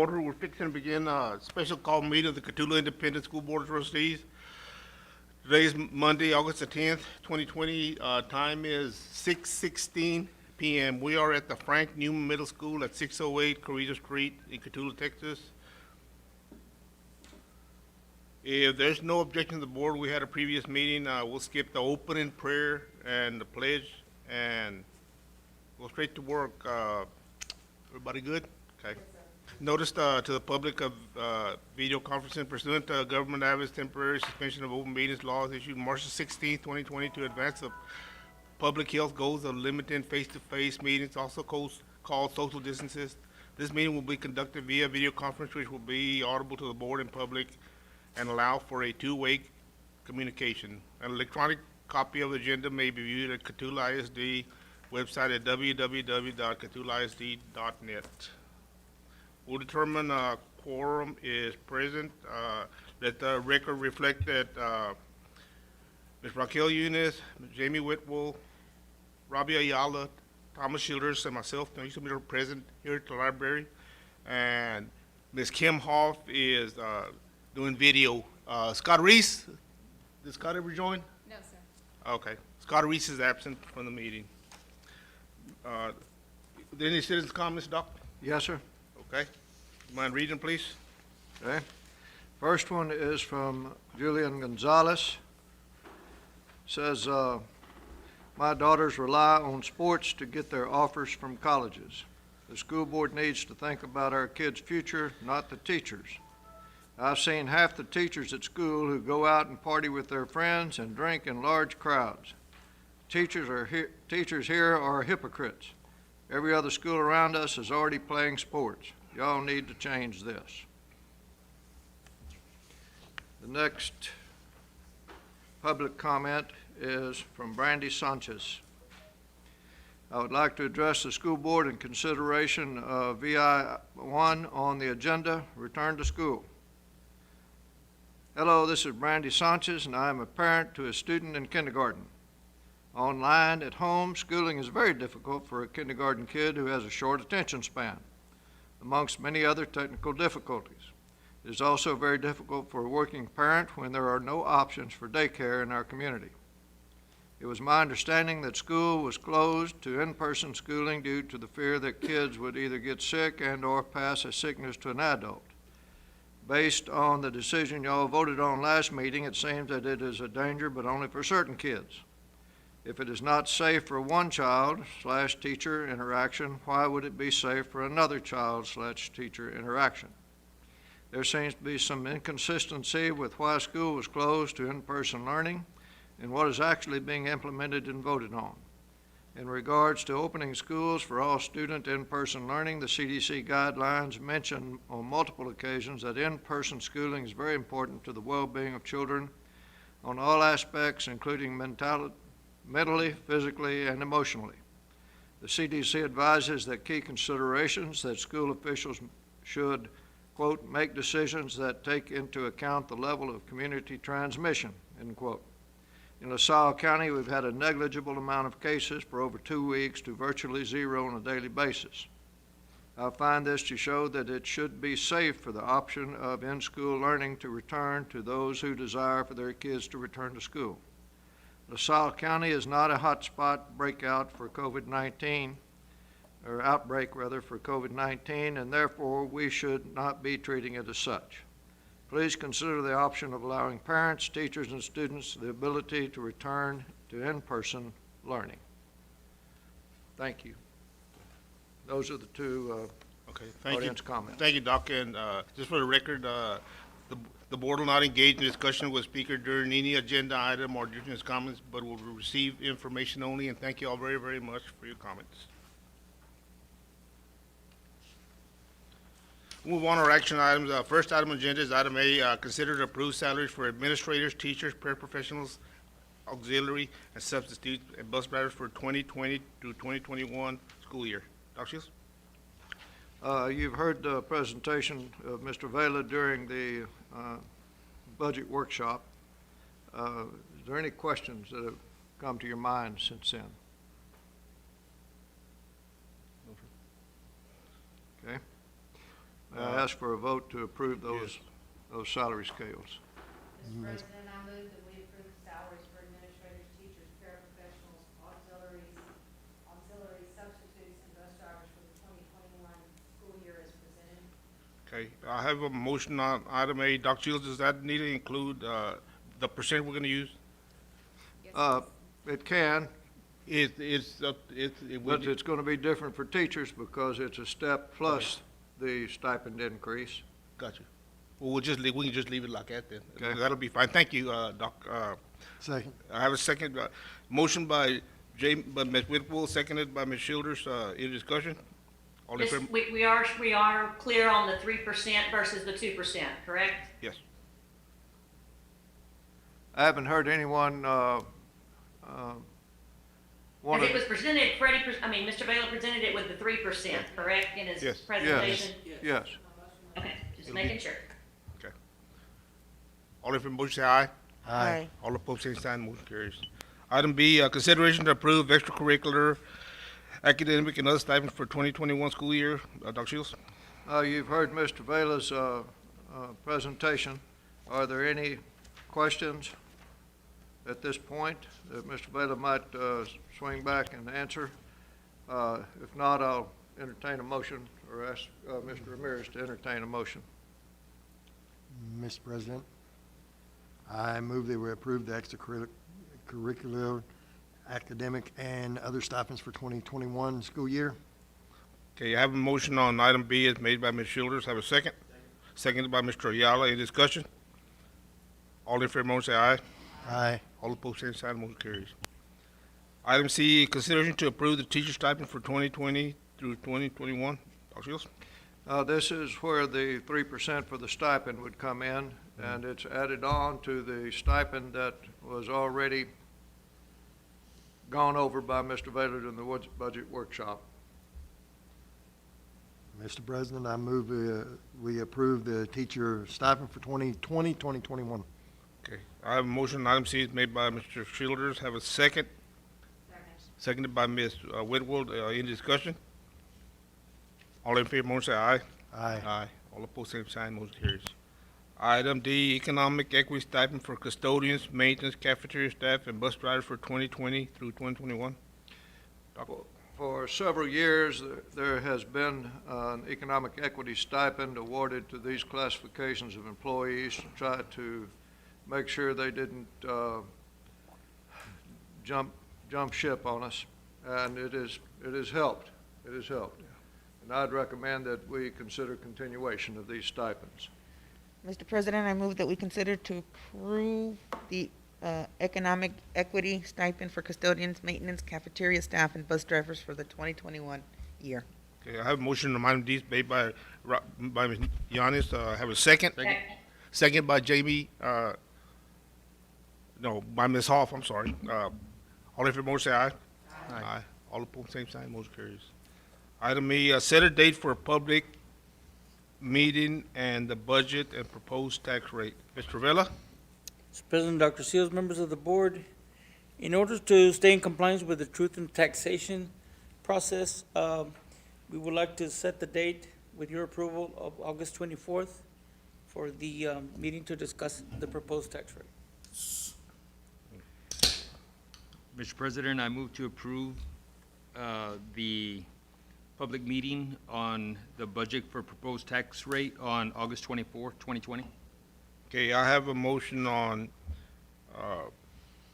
order. We're fixing to begin a special call meeting of the Catula Independent School Board of Trustees. Today is Monday, August the 10th, 2020. Time is 6:16 p.m. We are at the Frank Newman Middle School at 608 Corrido Street in Catula, Texas. If there's no objection to the board, we had a previous meeting. We'll skip the opening prayer and the pledge and go straight to work. Everybody good? Okay. Notice to the public of video conferencing pursuant to Government Act temporary suspension of open meetings laws issued March 16, 2020 to advance the public health goals of limiting face-to-face meetings, also called social distances. This meeting will be conducted via video conference, which will be audible to the board and public and allow for a two-way communication. An electronic copy of the agenda may be viewed at Catula I.S.D. website at www.catulaisd.net. We'll determine quorum is present. Let the record reflect that Ms. Raquel Yunus, Jamie Whitwell, Robbie Ayala, Thomas Schilders, and myself are present here at the library. And Ms. Kim Hoff is doing video. Scott Reese, did Scott ever join? No, sir. Okay. Scott Reese is absent from the meeting. Any citizens' comments, Doc? Yes, sir. Okay. Mind reading, please? Okay. First one is from Julian Gonzalez. Says, my daughters rely on sports to get their offers from colleges. The school board needs to think about our kids' future, not the teachers. I've seen half the teachers at school who go out and party with their friends and drink in large crowds. Teachers here are hypocrites. Every other school around us is already playing sports. Y'all need to change this. The next public comment is from Brandy Sanchez. I would like to address the school board in consideration of VI1 on the agenda, return to school. Hello, this is Brandy Sanchez, and I am a parent to a student in kindergarten. Online, at home, schooling is very difficult for a kindergarten kid who has a short attention span, amongst many other technical difficulties. It is also very difficult for a working parent when there are no options for daycare in our community. It was my understanding that school was closed to in-person schooling due to the fear that kids would either get sick and/or pass a sickness to an adult. Based on the decision y'all voted on last meeting, it seems that it is a danger, but only for certain kids. If it is not safe for one child/teacher interaction, why would it be safe for another child/teacher interaction? There seems to be some inconsistency with why school was closed to in-person learning and what is actually being implemented and voted on. In regards to opening schools for all student in-person learning, the CDC guidelines mention on multiple occasions that in-person schooling is very important to the well-being of children on all aspects, including mentally, physically, and emotionally. The CDC advises that key considerations that school officials should, quote, make decisions that take into account the level of community transmission, end quote. In LaSalle County, we've had a negligible amount of cases for over 2 weeks to virtually zero on a daily basis. I find this to show that it should be safe for the option of in-school learning to return to those who desire for their kids to return to school. LaSalle County is not a hotspot breakout for COVID-19, or outbreak rather, for COVID-19, and therefore we should not be treating it as such. Please consider the option of allowing parents, teachers, and students the ability to return to in-person learning. Thank you. Those are the two audience comments. Thank you, Doc. And just for the record, the board will not engage in discussion with speaker during any agenda item or during his comments, but will receive information only. And thank you all very, very much for your comments. Move on to our action items. First item on the agenda is item A, consider to approve salaries for administrators, teachers, paraprofessionals, auxiliary, and substitutes, and bus drivers for 2020 to 2021 school year. Dr. Shields? You've heard the presentation of Mr. Vela during the budget workshop. Is there any questions that have come to your mind since then? Okay. I ask for a vote to approve those salary scales. Mr. President, I move that we approve salaries for administrators, teachers, paraprofessionals, auxiliary substitutes, and bus drivers for the 2021 school year as presented. Okay, I have a motion on item A. Dr. Shields, does that need to include, the percent we're gonna use? It can, It's, but it's going to be different for teachers because it's a step plus the stipend increase. Got you. Well, we can just leave it like that then. Okay. That'll be fine. Thank you, Doc. Second. I have a second, motion by Ms. Whitwell, seconded by Ms. Shoulders. Any discussion? All in Just, favor? we are clear on the 3% versus the 2%, correct? Yes. I haven't heard anyone want As it to. was presented, Mr. Baylor presented it with the 3%, correct, in his Yes. presentation? Yes. Okay, just making sure. All in favor, motion say aye. Aye. All opposed, same sign, motion carries. Item B, consideration to approve extracurricular, academic, and other stipends for 2021 school year. Dr. Shields? You've heard Mr. Vela's presentation. Are there any questions at this point that Mr. Vela might swing back and answer? If not, I'll entertain a motion or ask Mr. Ramirez to entertain a motion. Mr. President, I move that we approve the extracurricular, academic, and other stipends for 2021 school year. Okay, I have a motion on item B as made by Ms. Shoulders. Have a second? Seconded by Mr. Ayala. Any discussion? All in favor, motion say aye. Aye. All opposed, same sign, motion carries. Item C, consideration to approve the teacher stipend for 2020 through 2021. Dr. Shields? This is where the 3% for the stipend would come in, and it's added on to the stipend that was already gone over by Mr. Vela in the budget workshop. Mr. President, I move we approve the teacher stipend for 2020, 2021. Okay, I have a motion on item C is made by Mr. Shoulders. Have a second? Seconded by Ms. Whitwell. Any discussion? All in favor, motion say aye. Aye. Aye. All opposed, same sign, motion carries. Item D, economic equity stipend for custodians, maintenance, cafeteria staff, and bus drivers for 2020 through 2021. For several years, there has been an economic equity stipend awarded to these classifications of employees to try to make sure they didn't jump ship on us, and it has helped. It has helped. And I'd recommend that we consider continuation of these stipends. Mr. President, I move that we consider to approve the economic equity stipend for custodians, maintenance, cafeteria staff, and bus drivers for the 2021 year. Okay, I have a motion on item D made by Ms. Yanis. Have a second? Second. Second by Jamie, by Ms. Hoff, I'm sorry. All in favor, motion say aye. Aye. All opposed, same sign, motion carries. Item E, set a date for a public meeting and the budget and proposed tax rate. Mr. Vela? Mr. President, Dr. Seals, members of the board, in order to stay in compliance with the truth in taxation process, we would like to set the date with your approval of August 24th for the meeting to discuss the proposed tax rate. Mr. President, I move to approve the public meeting on the budget for proposed tax rate on August 24th, 2020. Okay, I have a motion on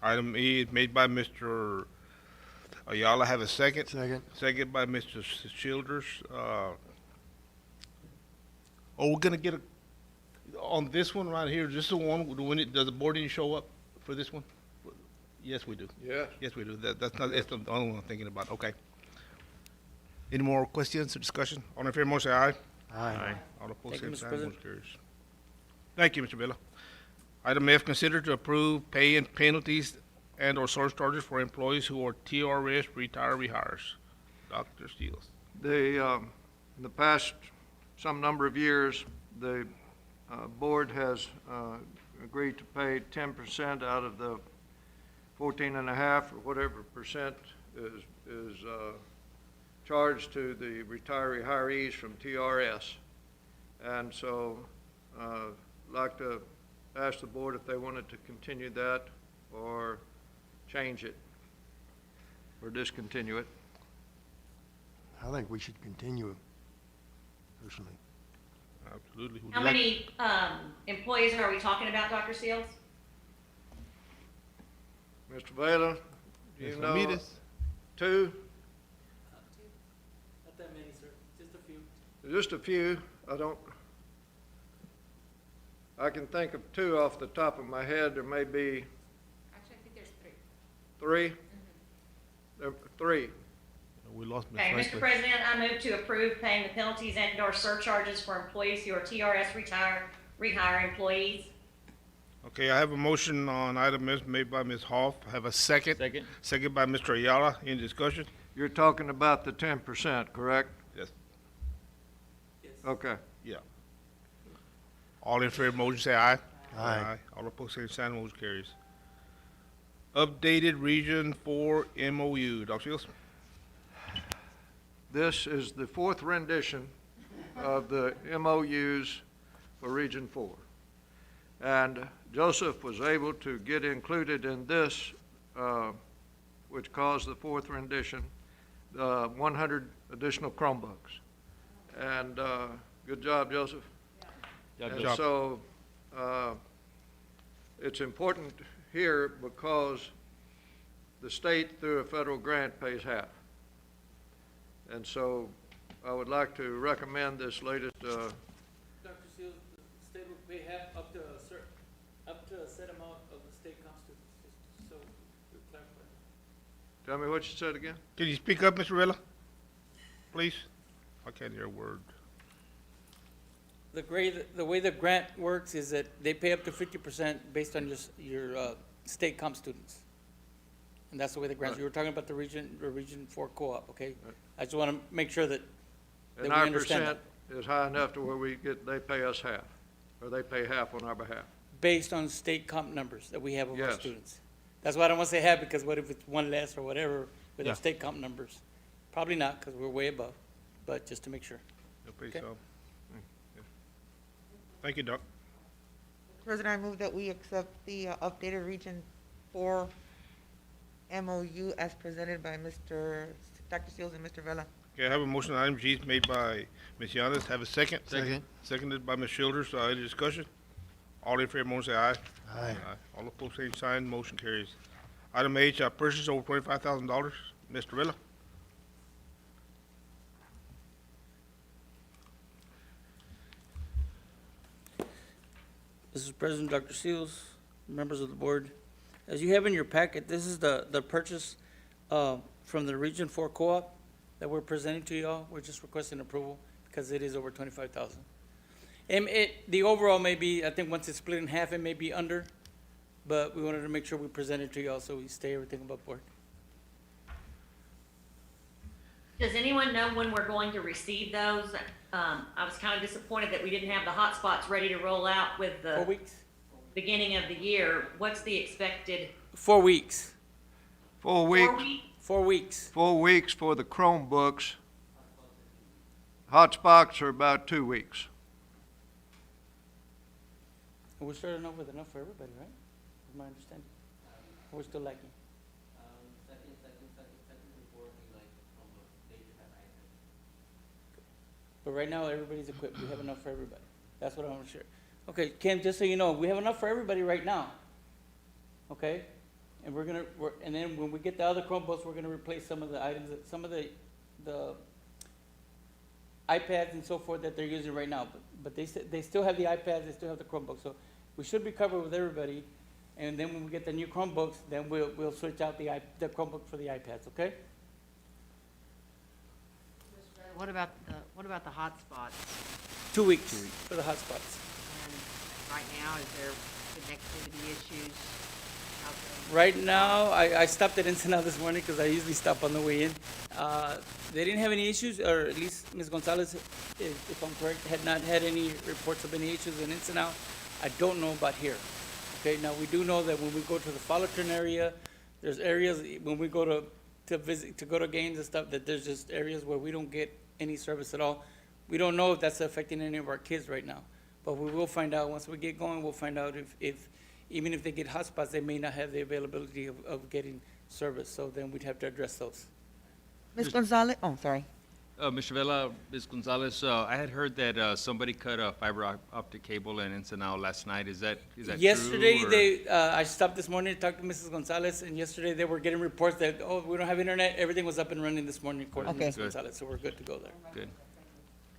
item E made by Mr. Ayala. Have a second? Second. Second by Mr. Childers. We're gonna get on this one right here, just the one, does the board need to show up for this one? Yes, we do. Yes. Yes, we do. That's the only one I'm thinking about. Okay. Any more questions or discussion? All in favor, motion say aye. Aye. All opposed, Thank you, same sign, Mr. President. motion carries. Thank you, Mr. Vela. Item F, consider to approve pay and penalties and/or source charges for employees who are TRS retiree hires. Dr. Steele. In the past some number of years, the board has agreed to pay 10% out of the 14.5 or whatever percent is charged to the retiree hirees from TRS. And so, like to ask the board if they wanted to continue that or change it or discontinue it. I think we should continue, personally. Absolutely. Would you How like- many, employees are we talking about, Dr. Seals? Mr. Vela, do you Ms. know? Ramirez? 2? Not that many, sir, just a few. Just a few. I can think of 2 off the top of my head. There may be Actually, I think there's 3. 3? There 3. We lost Ms. Okay, Mr. Franklin. President, I move to approve paying the penalties and/or surcharges for employees who are TRS rehire employees. Okay, I have a motion on item S made by Ms. Hoff. I have a second. Second. Second by Mr. Ayala. Any discussion? You're talking about the 10%, correct? Yes. Yes. Okay. All in favor of the motion, say aye. Aye. All opposed, same sign, motion carries. Updated Region 4 MOU. Dr. Shields? This is the 4th rendition of the MOUs for Region 4. And Joseph was able to get included in this, which caused the 4th rendition, 100 additional Chromebooks. And good job, Joseph. Good And job. so, it's important here because the state, through a federal grant, pays half. And so, I would like to recommend this latest, Dr. Seals, the state will pay half up to a set amount of the state constitutes, just so we clarify. tell me what you said again? Can you speak up, Mr. Vela? Please? I can't hear a word. The way the grant works is that they pay up to 50% based on your state comp students. And that's the way the grants, Right. you were talking about the Region 4 co-op, okay? I just want to make sure that And we our understand percent is high enough to where they pay us half, or they pay half on our behalf. based on state comp numbers that we have of our Yes. students. That's why I don't want to say half, because what if it's one less or whatever with Yeah. our state comp numbers? Probably not, because we're way above, but just to make sure. You'll pay Okay. some. Thank you, Doc. President, I move that we accept the updated Region 4 MOU as presented by Dr. Seals and Mr. Vela. Okay, I have a motion on item G made by Ms. Yanes. Have a second? Second. Seconded by Ms. Shoulders. Any discussion? All in favor of the motion, say aye. Aye. All opposed, same sign, motion carries. Item H, purchase over $25,000. Mr. Vela? This is President Dr. Seals, members of the board. As you have in your packet, this is the purchase from the Region 4 Co-op that we're presenting to y'all. We're just requesting approval because it is over 25,000. And the overall may be, I think once it's split in half, it may be under, but we wanted to make sure we present it to y'all so we stay everything above board. Does anyone know when we're going to receive those? I was kind of disappointed that we didn't have the hotspots ready to roll out with 4 the weeks? beginning of the year. What's the expected? 4 weeks. 4 weeks. 4 weeks? 4 weeks. 4 weeks for the Chromebooks. Hotspots are about 2 weeks. We're starting off with enough for everybody, right? Is my understanding. Or we're still lacking? But right now, everybody's equipped. We have enough for everybody. That's what I want to share. Okay, Kim, just so you know, we have enough for everybody right now. Okay? And and then when we get the other Chromebooks, we're gonna replace some of the items, some of the iPads and so forth that they're using right now. But they still have the iPads, they still have the Chromebooks. So we should be covered with everybody. And then when we get the new Chromebooks, then we'll switch out the Chromebook for the iPads, okay? What about the hotspots? 2 weeks for the hotspots. And right now, is there connectivity issues out there? Right now, I stopped at Ensenada this morning because I usually stop on the way in. They didn't have any issues, or at least Ms. Gonzalez, if I'm correct, had not had any reports of any issues in Ensenada. I don't know about here. Okay, now we do know that when we go to the Fullerton area, there's areas, when we go to visit, to go to games and stuff, that there's just areas where we don't get any service at all. We don't know if that's affecting any of our kids right now, but we will find out. Once we get going, we'll find out if even if they get hotspots, they may not have the availability of getting service, so then we'd have to address those. Ms. Gonzalez, oh, sorry. Mr. Vela, Ms. Gonzalez, I had heard that somebody cut a fiber optic cable in Ensenado last night. Is that true? Yesterday, or- I stopped this morning to talk to Mrs. Gonzalez, and yesterday they were getting reports that, oh, we don't have internet. Everything was up and running this morning according to Okay. Mrs. Gonzalez, so we're good to go there. Good.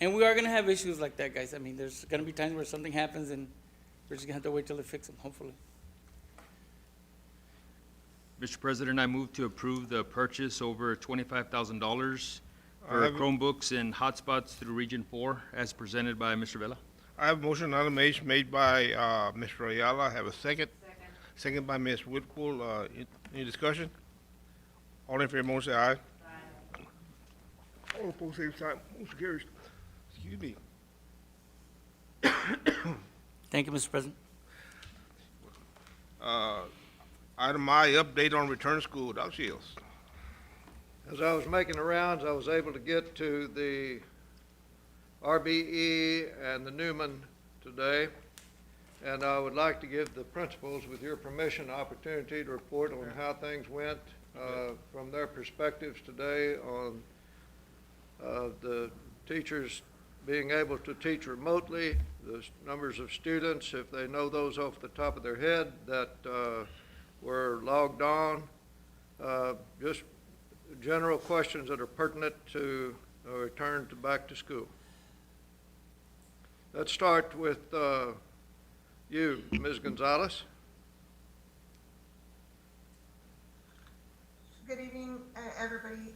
And we are gonna have issues like that, guys. I mean, there's gonna be times where something happens and we're just gonna have to wait till they fix them, hopefully. Mr. President, I move to approve the purchase over $25,000 for have- Chromebooks and hotspots through Region 4, as presented by Mr. Vela. I have a motion on the motion made by, Mr. Ayala. I have a second. Second by Ms. Whitpool. Any discussion? All in favor, motion say aye. All opposed, same sign. Motion carries. Excuse me. Thank you, Mr. President. Item I, update on return to school. Dr. Shields. As I was making the rounds, I was able to get to the RBE and the Newman today, and I would like to give the principals, with your permission, an opportunity to report on how things went from their perspectives today on the teachers being able to teach remotely, the numbers of students, if they know those off the top of their head, that were logged on, just general questions that are pertinent to a return to back to school. Let's start with you, Ms. Gonzalez. Good evening, everybody.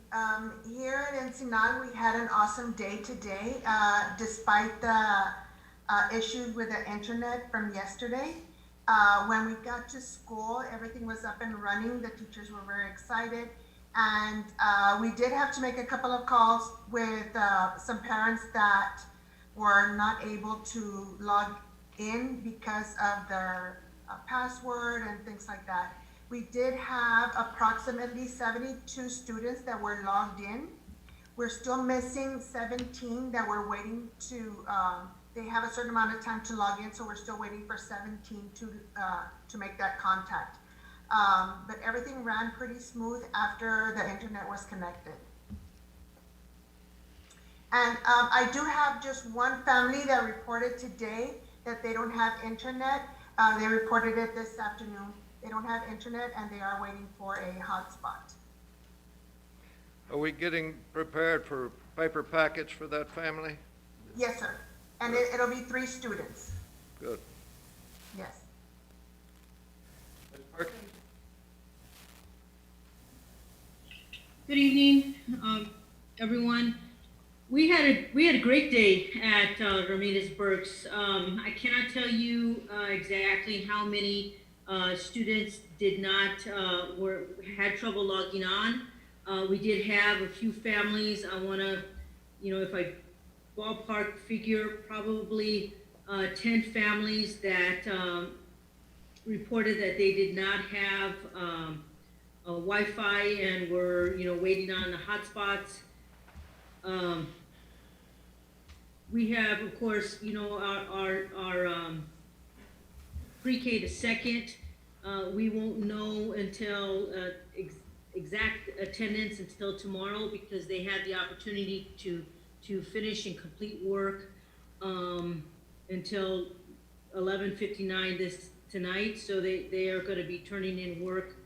Here at Ensenada, we had an awesome day today, despite the issues with the internet from yesterday. When we got to school, everything was up and running. The teachers were very excited. And we did have to make a couple of calls with some parents that were not able to log in because of their password and things like that. We did have approximately 72 students that were logged in. We're still missing 17 that we're waiting to, they have a certain amount of time to log in, so we're still waiting for 17 to make that contact. But everything ran pretty smooth after the internet was connected. And I do have just one family that reported today that they don't have internet. They reported it this afternoon. They don't have internet and they are waiting for a hotspot. Are we getting prepared for paper packets for that family? Yes, sir. And it'll be 3 students. Good. Yes. Ms. Perkins? Good evening, everyone. We had a great day at Ramirez Burke's. I cannot tell you exactly how many students did not had trouble logging on. We did have a few families. I want to, if I ballpark figure, probably 10 families that reported that they did not have Wi-Fi and were, waiting on the hotspots. We have, of course, our pre-K to second. We won't know until exact attendance until tomorrow because they had the opportunity to finish and complete work until 11:59 tonight. So they are going to be turning in work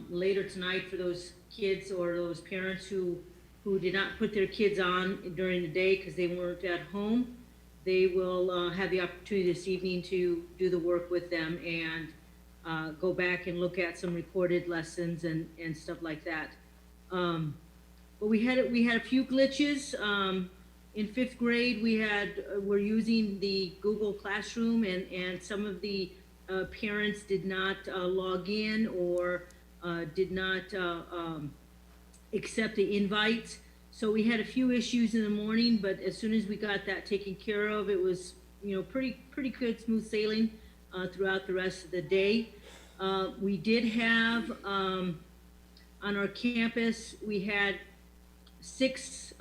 later tonight for those kids or those parents who did not put their kids on during the day because they weren't at home. They will have the opportunity this evening to do the work with them and go back and look at some recorded lessons and stuff like that. But we had a few glitches. In 5th grade, we're using the Google Classroom and some of the parents did not log in or did not accept the invites. So we had a few issues in the morning, but as soon as we got that taken care of, it was, pretty good, smooth sailing throughout the rest of the day. We did have, on our campus, we had 6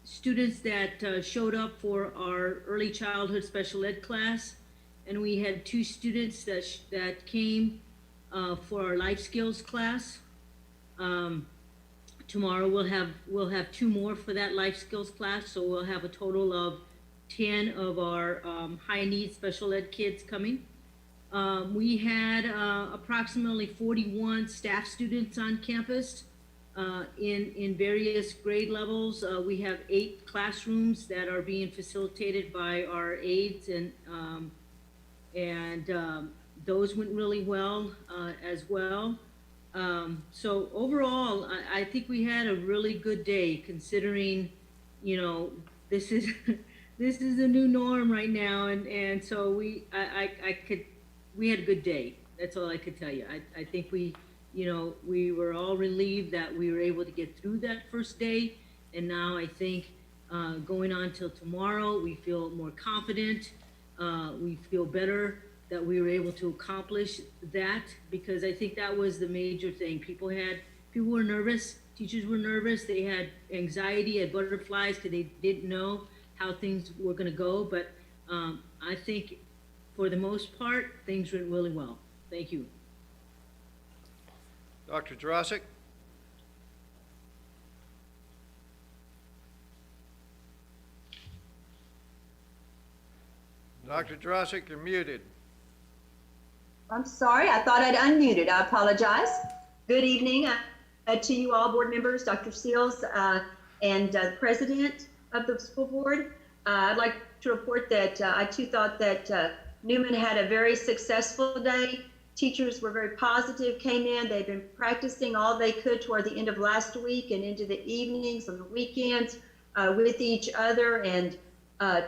students that showed up for our early childhood special ed class, and we had 2 students that came for our life skills class. Tomorrow we'll have 2 more for that life skills class, so we'll have a total of 10 of our high needs special ed kids coming. We had approximately 41 staff students on campus in various grade levels. We have 8 classrooms that are being facilitated by our aides, and those went really well as well. So overall, I think we had a really good day, considering, this is this is the new norm right now, and so we had a good day. That's all I could tell you. I think we were all relieved that we were able to get through that first day, and now I think going on till tomorrow, we feel more confident. We feel better that we were able to accomplish that, because I think that was the major thing. People were nervous, teachers were nervous, they had anxiety, had butterflies, because they didn't know how things were gonna go, but I think for the most part, things went really well. Thank you. Dr. Jurasik? Dr. Jurasik, you're muted. I'm sorry, I thought I'd unmuted. I apologize. Good evening to you all, board members, Dr. Seals, and the president of the school board. I'd like to report that I too thought that Newman had a very successful day. Teachers were very positive, came in. They've been practicing all they could toward the end of last week and into the evenings and the weekends with each other, and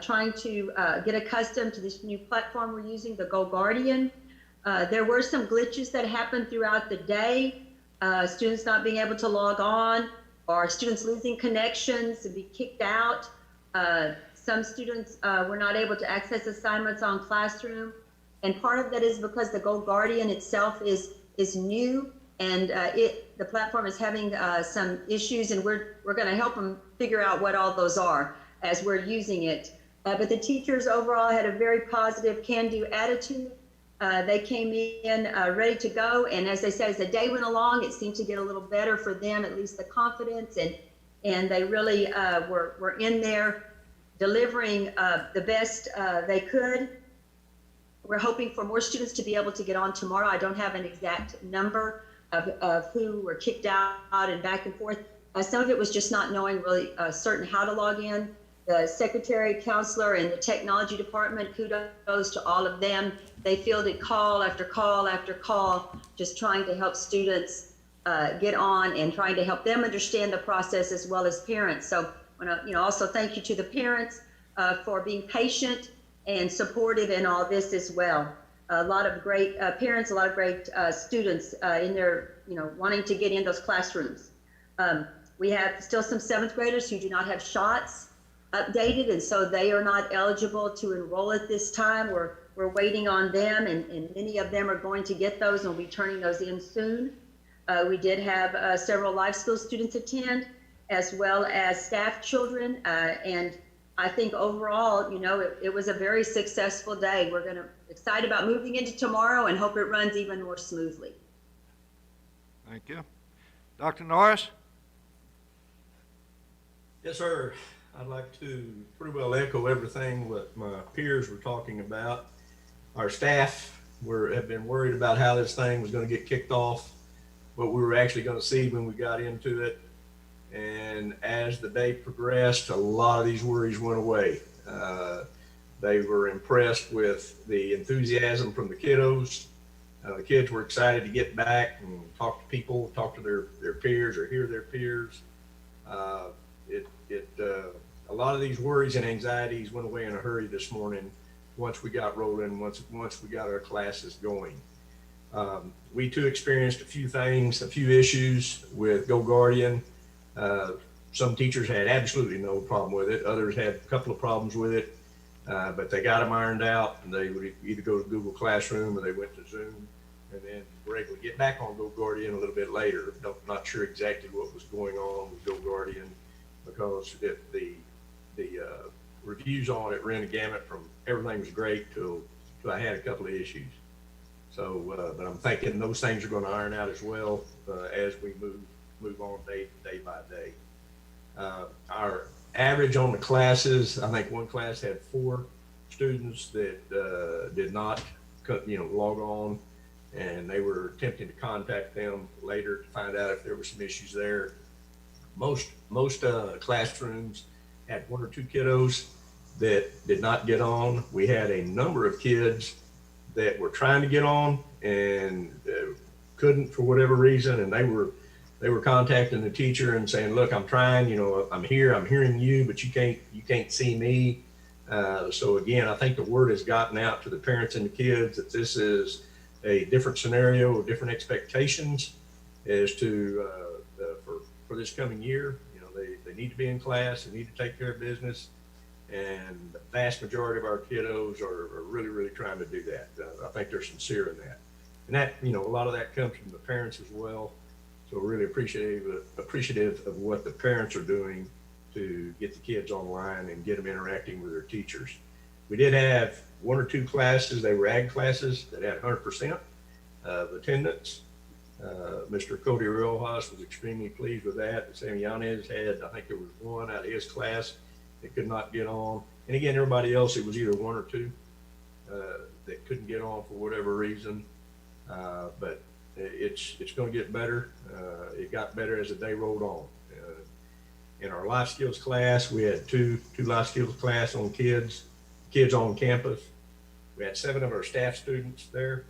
trying to get accustomed to this new platform we're using, the Go Guardian. There were some glitches that happened throughout the day, students not being able to log on, or students losing connections and be kicked out. Some students were not able to access assignments on Classroom, and part of that is because the Go Guardian itself is new, and the platform is having some issues, and we're going to help them figure out what all those are as we're using it. But the teachers overall had a very positive can-do attitude. They came in ready to go, and as they said, as the day went along, it seemed to get a little better for them, at least the confidence, and they really were in there delivering the best they could. We're hoping for more students to be able to get on tomorrow. I don't have an exact number of who were kicked out and back and forth. Some of it was just not knowing really certain how to log in. The secretary, counselor, and the technology department, kudos to all of them. They fielded call after call after call, just trying to help students get on and trying to help them understand the process, as well as parents. So I want to also thank you to the parents for being patient and supportive in all this as well. A lot of great parents, a lot of great students in there, wanting to get in those classrooms. We have still some 7th graders who do not have shots updated, and so they are not eligible to enroll at this time. We're waiting on them, and many of them are going to get those, and we'll be turning those in soon. We did have several life skills students attend, as well as staff children, and I think overall, it was a very successful day. We're excited about moving into tomorrow and hope it runs even more smoothly. Thank you. Dr. Norris? Yes, sir. I'd like to pretty well echo everything what my peers were talking about. Our staff have been worried about how this thing was going to get kicked off, what we were actually going to see when we got into it. And as the day progressed, a lot of these worries went away. They were impressed with the enthusiasm from the kiddos. The kids were excited to get back and talk to people, talk to their peers, or hear their peers. A lot of these worries and anxieties went away in a hurry this morning once we got rolling, once we got our classes going. We too experienced a few issues with Go Guardian. Some teachers had absolutely no problem with it. Others had a couple of problems with it, but they got them ironed out, and they would either go to Google Classroom or they went to Zoom, and then were able to get back on Go Guardian a little bit later. Not sure exactly what was going on with Go Guardian, because the reviews on it ran the gamut from everything was great to I had a couple of issues. So, but I'm thinking those things are going to iron out as well as we move on day by day. Our average on the classes, I think one class had 4 students that did not log on, and they were attempting to contact them later to find out if there were some issues there. Most classrooms had 1 or 2 kiddos that did not get on. We had a number of kids that were trying to get on and couldn't for whatever reason, and they were contacting the teacher and saying, "Look, I'm trying. I'm here. I'm hearing you, but you can't see me." So again, I think the word has gotten out to the parents and the kids that this is a different scenario, different expectations as to for this coming year. They need to be in class. They need to take care of business. And the vast majority of our kiddos are really, really trying to do that. I think they're sincere in that. And that, a lot of that comes from the parents as well. So really appreciative of what the parents are doing to get the kids online and get them interacting with their teachers. We did have 1 or 2 classes, they were ag classes that had 100% of attendance. Mr. Cody Rojas was extremely pleased with that. Sam Yanez had, I think there was 1 out of his class that could not get on. And again, everybody else, it was either 1 or 2 that couldn't get on for whatever reason. But it's going to get better. It got better as the day rolled on. In our life skills class, we had two life skills class on kids on campus. We had 7 of our staff students there.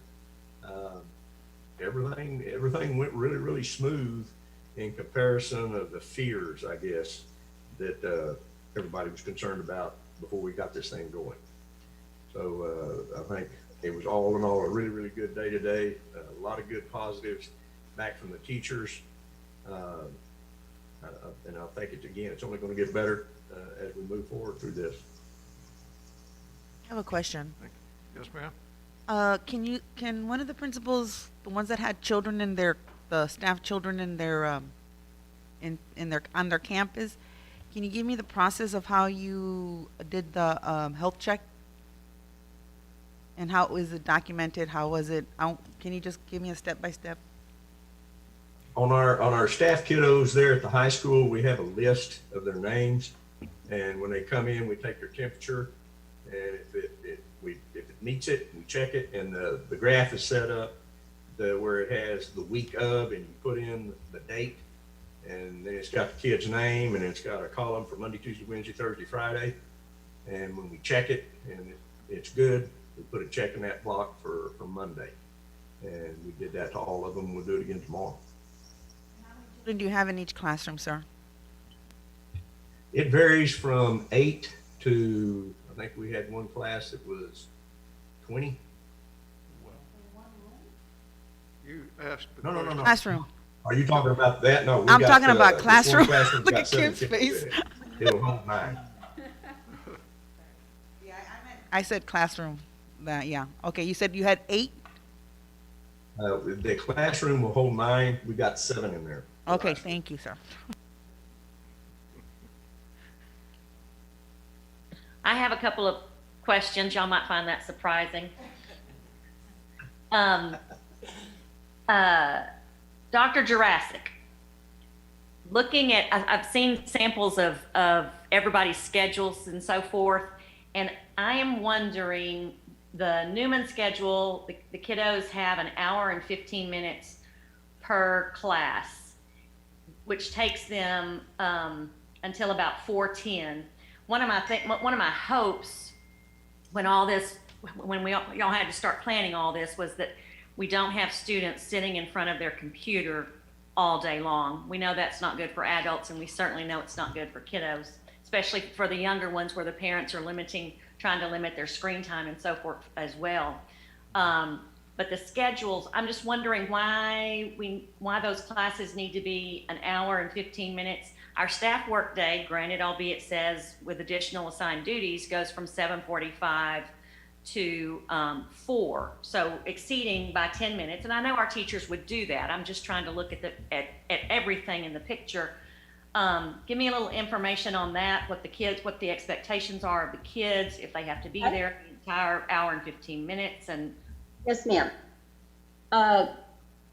Everything went really, really smooth in comparison of the fears, I guess, that everybody was concerned about before we got this thing going. So I think it was all in all a really, really good day today. A lot of good positives back from the teachers. And I think it's only going to get better as we move forward through this. I have a question. Yes, ma'am. Can one of the principals, the ones that had children in the staff children in their, on their campus, can you give me the process of how you did the, health check? And how was it documented? How was it, can you just give me a step-by-step? On our staff kiddos there at the high school, we have a list of their names, and when they come in, we take their temperature, and if it meets it, we check it, and the graph is set up where it has the week of, and you put in the date, and then it's got the kid's name, and it's got a column for Monday, Tuesday, Wednesday, Thursday, Friday, and when we check it and it's good, we put a check in that block for Monday, and we did that to all of them. We'll do it again tomorrow. What do you have in each classroom, sir? It varies from 8 to, I think we had one class that was 20. You asked. No. Classroom. Are you talking about that? No. I'm talking about this one classroom. classroom's Look got at 7 Kim's kids face. in it. It'll hold 9. I said classroom. Yeah. Okay, you said you had 8? The classroom will hold 9. We got 7 in there. Okay, thank you, sir. I have a couple of questions. Y'all might find that surprising. Dr. Jurassic, looking at, I've seen samples of everybody's schedules and so forth, and I am wondering, the Newman schedule, the kiddos have an hour and 15 minutes per class, which takes them until about 4:10. One of my hopes when all this, when y'all had to start planning all this, was that we don't have students sitting in front of their computer all day long. We know that's not good for adults, and we certainly know it's not good for kiddos, especially for the younger ones where the parents are trying to limit their screen time and so forth as well. But the schedules, I'm just wondering why those classes need to be an hour and 15 minutes. Our staff work day, granted, albeit says with additional assigned duties, goes from 7:45 to 4, so exceeding by 10 minutes. And I know our teachers would do that. I'm just trying to look at everything in the picture. Give me a little information on that, what the expectations are of the kids, if they have to be there the entire hour and 15 minutes, and Yes, ma'am.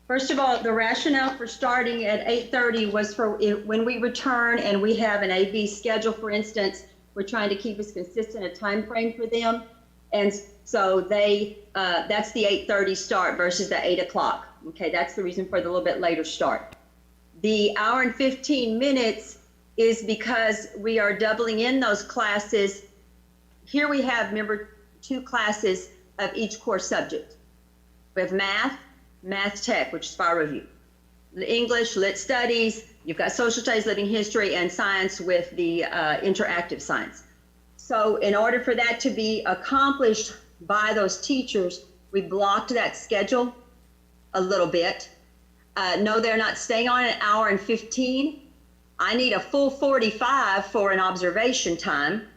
First of all, the rationale for starting at 8:30 was for when we return and we have an AB schedule, for instance, we're trying to keep as consistent a time frame for them. And so that's the 8:30 start versus the 8 o'clock. Okay, that's the reason for the little bit later start. The hour and 15 minutes is because we are doubling in those classes. Here we have, remember, 2 classes of each core subject. We have math tech, which is file review, English, lit studies, you've got social studies, living history, and science with the interactive science. So in order for that to be accomplished by those teachers, we blocked that schedule a little bit. No, they're not staying on an hour and 15. I need a full 45 for an observation time.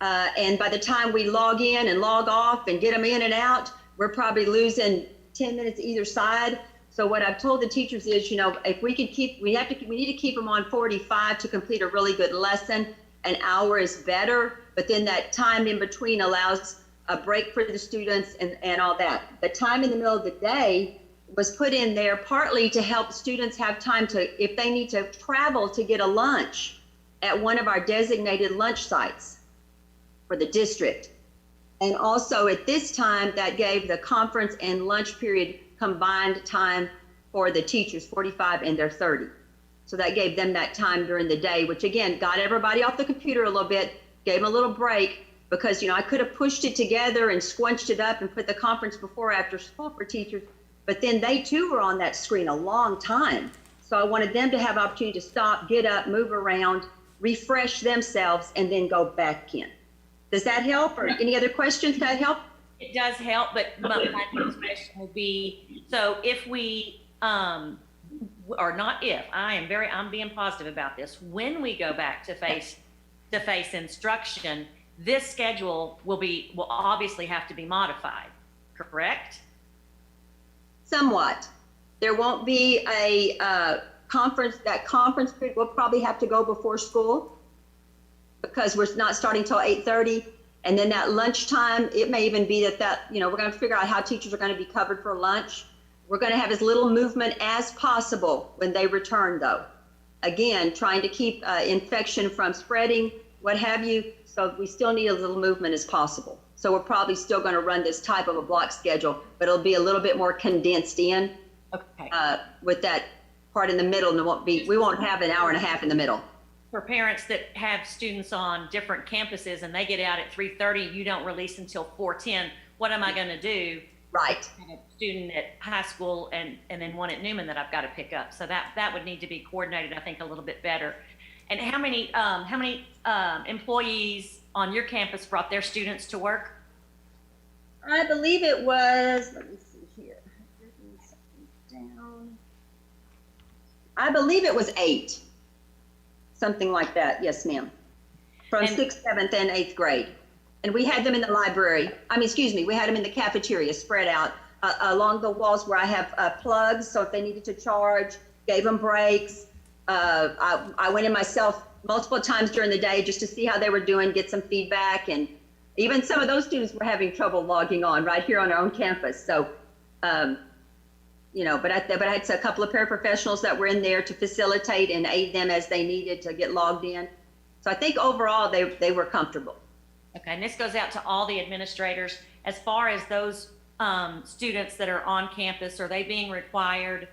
And by the time we log in and log off and get them in and out, we're probably losing 10 minutes either side. So what I've told the teachers is, you know, if we can we need to keep them on 45 to complete a really good lesson. An hour is better, but then that time in between allows a break for the students and all that. The time in the middle of the day was put in there partly to help students have time to, if they need to travel to get a lunch at one of our designated lunch sites for the district. And also at this time, that gave the conference and lunch period combined time for the teachers, 45 and their 30. So that gave them that time during the day, which again, got everybody off the computer a little bit, gave them a little break, because, you know, I could have pushed it together and squunched it up and put the conference before or after school for teachers, but then they too were on that screen a long time. So I wanted them to have opportunity to stop, get up, move around, refresh themselves, and then go back in. Does that help, or any other questions? That help? it does help, but my next question would be, so if we, or not if, I'm being positive about this, when we go back to face instruction, this schedule will obviously have to be modified, correct? Somewhat. There won't be a conference. That conference period will probably have to go before school because we're not starting till 8:30. And then that lunchtime, it may even be that we're going to figure out how teachers are going to be covered for lunch. We're going to have as little movement as possible when they return, though. Again, trying to keep infection from spreading, what have you. So we still need as little movement as possible. So we're probably still going to run this type of a block schedule, but it'll be a little bit more condensed in. Okay. With that part in the middle, and we won't have an hour and a half in the middle. For parents that have students on different campuses and they get out at 3:30, you don't release until 4:10. What am I going to do? Right. I have a student at high school and then one at Newman that I've got to pick up. So that would need to be coordinated, I think, a little bit better. And how many employees on your campus brought their students to work? I believe it was, let me see here. Down. I believe it was 8. Something like that, yes, ma'am. From 6th, 7th, and 8th grade. And we had them in the library. We had them in the cafeteria spread out along the walls where I have plugs. So if they needed to charge, gave them breaks. I went in myself multiple times during the day just to see how they were doing, get some feedback. And even some of those students were having trouble logging on right here on our own campus. So, but I had a couple of paraprofessionals that were in there to facilitate and aid them as they needed to get logged in. So I think overall they were comfortable. Okay, and this goes out to all the administrators. As far as those students that are on campus, are they being required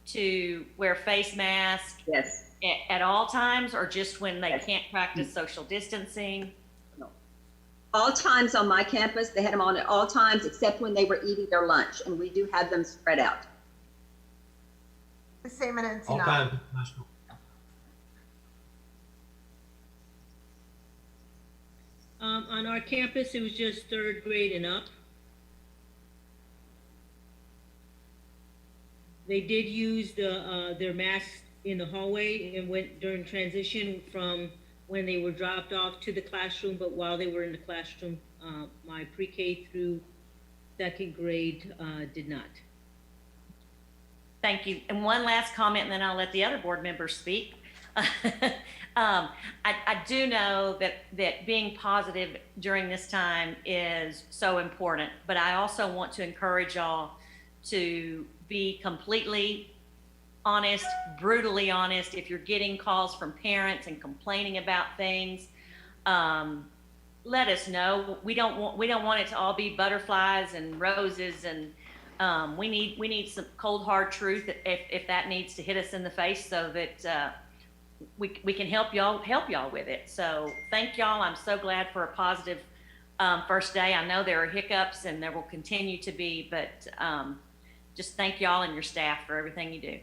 to wear face masks? Yes. At all times, or just when they can't practice social distancing? No. All times on my campus, they had them on at all times except when they were eating their lunch, and we do have them spread out. The same in All Encino. time. On our campus, it was just 3rd grade and up. They did use their masks in the hallway and went during transition from when they were dropped off to the classroom, but while they were in the classroom, my pre-K through 2nd grade did not. Thank you. And one last comment, and then I'll let the other board members speak. I do know that being positive during this time is so important, but I also want to encourage y'all to be completely honest, brutally honest. If you're getting calls from parents and complaining about things, let us know. We don't want it to all be butterflies and roses, and we need some cold hard truth if that needs to hit us in the face, so that we can help y'all with it. So thank y'all. I'm so glad for a positive first day. I know there are hiccups and there will continue to be, but just thank y'all and your staff for everything you do.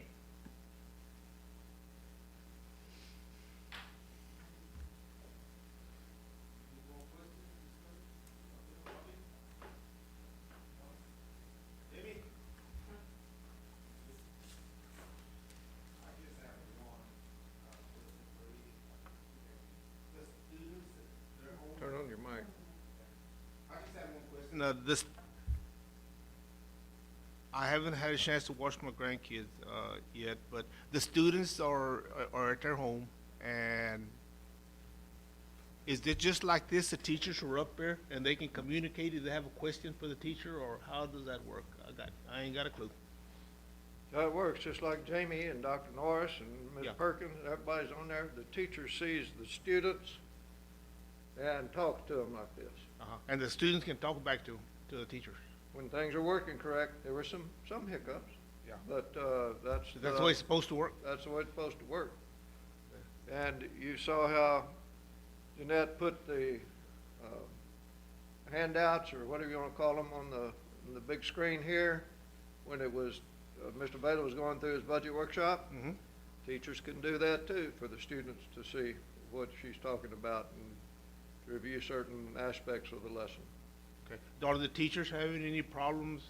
Turn on your mic. I haven't had a chance to watch my grandkids yet, but the students are at their home, and is it just like this? The teachers are up there and they can communicate if they have a question for the teacher, or how does that work? I ain't got a clue. So it works just like Jamie and Dr. Norris and Ms. Yeah. Perkins, everybody's on there. The teacher sees the students and talks to them like this. And the students can talk back to the teachers. When things are working correct, there were some hiccups. Yeah. But That's the way it's supposed to work. That's the way it's supposed to work. And you saw how Jeanette put the handouts, or whatever you want to call them, on the big screen here when it was Mr. Bailey was going through his budget workshop. Mm-hmm. Teachers can do that too, for the students to see what she's talking about and to review certain aspects of the lesson. Okay. Are the teachers having any problems,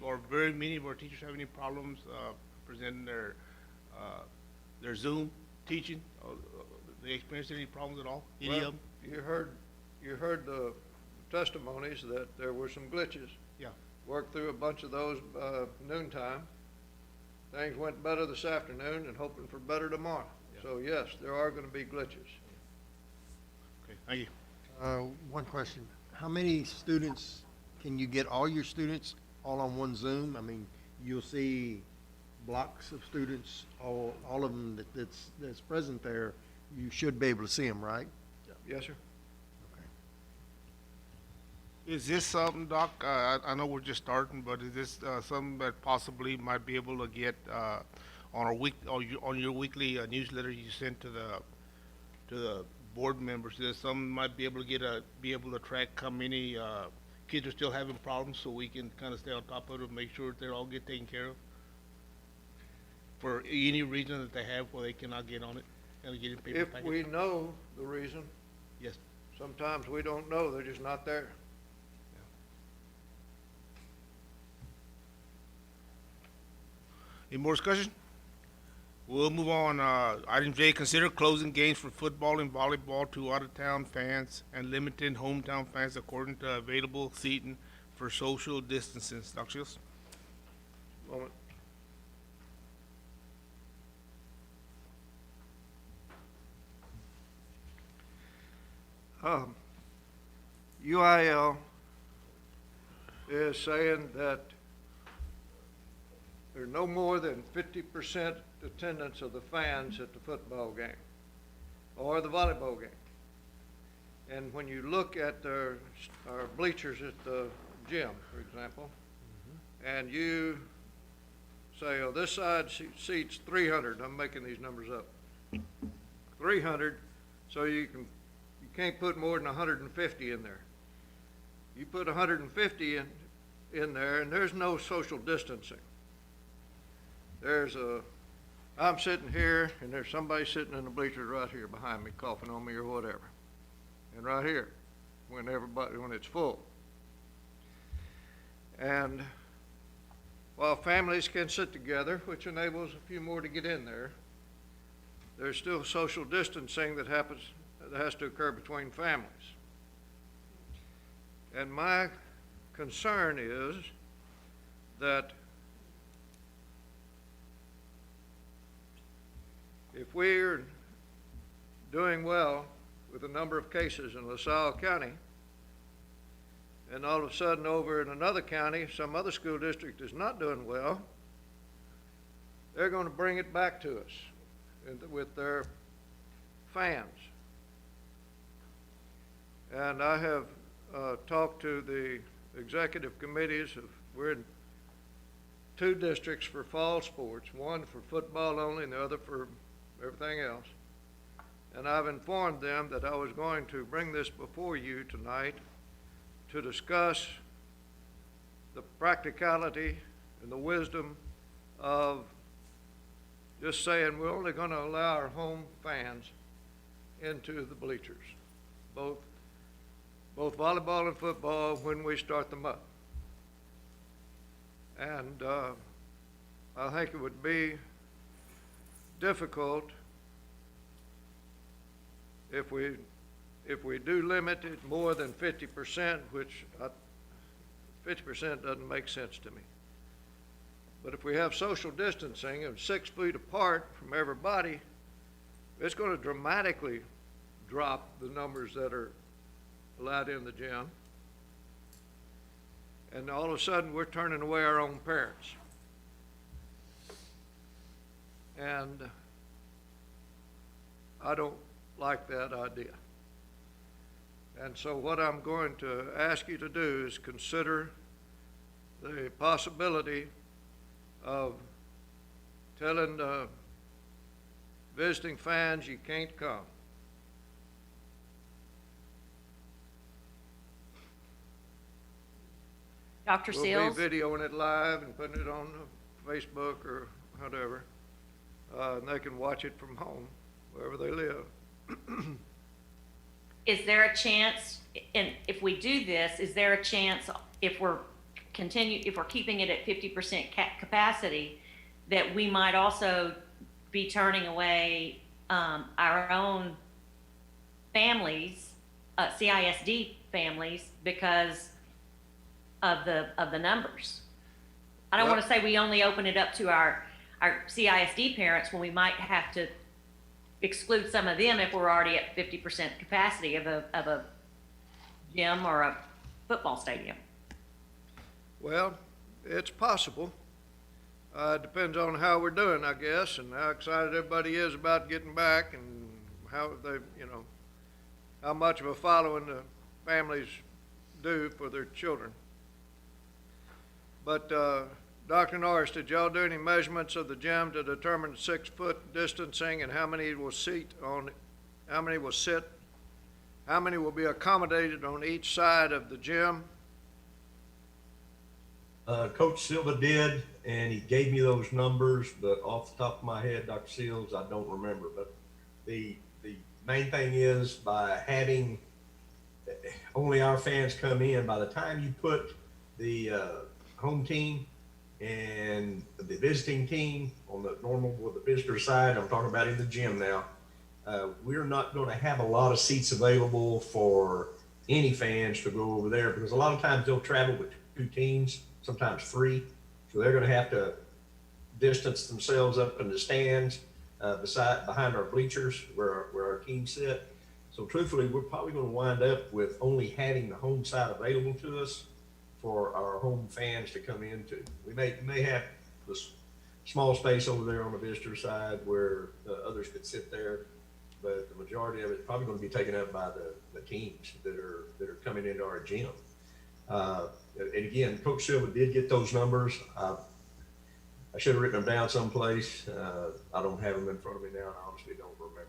or very many of our teachers have any problems presenting their Zoom teaching? They experienced any problems at all? Any Well, of them? you heard the testimonies that there were some glitches. Yeah. Worked through a bunch of those noontime. Things went better this afternoon and hoping for better tomorrow. Yeah. So yes, there are going to be glitches. Okay, thank you. One question. How many students, can you get all your students all on one Zoom? I mean, you'll see blocks of students, all of them that's present there. You should be able to see them, right? Yes, sir. Is this something, Doc, I know we're just starting, but is this something that possibly might be able to get on your weekly newsletter you send to the board members? Is there something might be able to track how many kids are still having problems, so we can kind of stay on top of it and make sure that they all get taken care of? For any reason that they have where they cannot get on it and get in paper If packets? we know the reason, Yes. sometimes we don't know, they're just not there. Any more discussion? We'll move on. Item J, consider closing games for football and volleyball to out-of-town fans and limiting hometown fans according to available seating for social distancing. Dr. Shields? Moment. UIL is saying that there's no more than 50% attendance of the fans at the football game or the volleyball game. And when you look at our bleachers at the gym, for example, and you say, oh, this side seats 300, I'm making these numbers up, 300, so you can't put more than 150 in there. You put 150 in there, and there's no social distancing. I'm sitting here, and there's somebody sitting in the bleachers right here behind me, coughing on me or whatever. And right here, when it's full. And while families can sit together, which enables a few more to get in there, there's still social distancing that has to occur between families. And my concern is that if we're doing well with the number of cases in LaSalle County, and all of a sudden over in another county, some other school district is not doing well, they're going to bring it back to us with their fans. And I have talked to the executive committees we're in 2 districts for fall sports, one for football only and the other for everything else. And I've informed them that I was going to bring this before you tonight to discuss the practicality and the wisdom of just saying we're only going to allow our home fans into the bleachers, both volleyball and football, when we start them up. And I think it would be difficult if we do limit it more than 50%, which 50% doesn't make sense to me. But if we have social distancing of 6 feet apart from everybody, it's going to dramatically drop the numbers that are allowed in the gym. And all of a sudden, we're turning away our own parents. And I don't like that idea. And so what I'm going to ask you to do is consider the possibility of telling visiting fans you can't come. Dr. Seals? We'll be videoing it live and putting it on Facebook or whatever. And they can watch it from home, wherever they live. Is there a chance, and if we do this, is there a chance if we're keeping it at 50% capacity, that we might also be turning away our own families, CISD families, because of the numbers? I don't want to say we only open it up to our CISD parents when we might have to exclude some of them if we're already at 50% capacity of a gym or a football stadium. Well, it's possible. Depends on how we're doing, I guess, and how excited everybody is about getting back, and how they, how much of a following the families do for their children. But Dr. Norris, did y'all do any measurements of the gym to determine 6-foot distancing and how many will sit, how many will be accommodated on each side of the gym? Coach Silva did, and he gave me those numbers, but off the top of my head, Dr. Seals, I don't remember. But the main thing is, by having only our fans come in, by the time you put the home team and the visiting team on the normal with the visitor side, I'm talking about in the gym now, we're not going to have a lot of seats available for any fans to go over there, because a lot of times they'll travel with 2 teams, sometimes 3. So they're going to have to distance themselves up in the stands behind our bleachers where our teams sit. So truthfully, we're probably going to wind up with only having the home side available to us for our home fans to come into. We may have this small space over there on the visitor side where others could sit there, but the majority of it is probably going to be taken up by the teams that are coming into our gym. And again, Coach Silva did get those numbers. I should have written them down someplace. I don't have them in front of me now, and I honestly don't remember.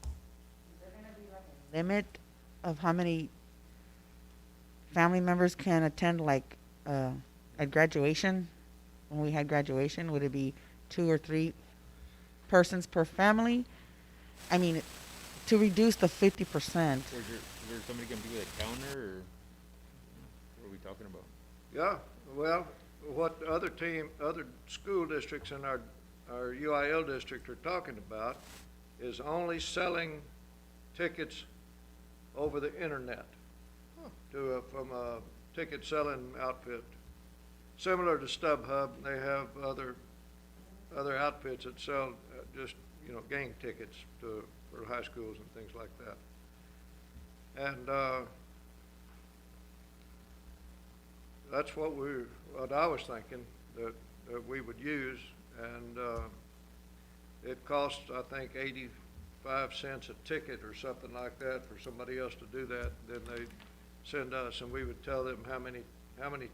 Is there gonna be like a limit of how many family members can attend, like at graduation? When we had graduation, would it be 2 or 3 persons per family? I mean, to reduce the 50%. Is there somebody gonna be with a counter, or what are we talking about? Yeah, well, what other school districts in our UIL district are talking about is only selling tickets over the internet from a ticket selling outfit. Similar to StubHub, they have other other outfits that sell just, you know, game tickets for high schools and things like that. And that's what I was thinking that we would use. And it costs, I think, 85 cents a ticket or something like that for somebody else to do that. Then they send us, and we would tell them how many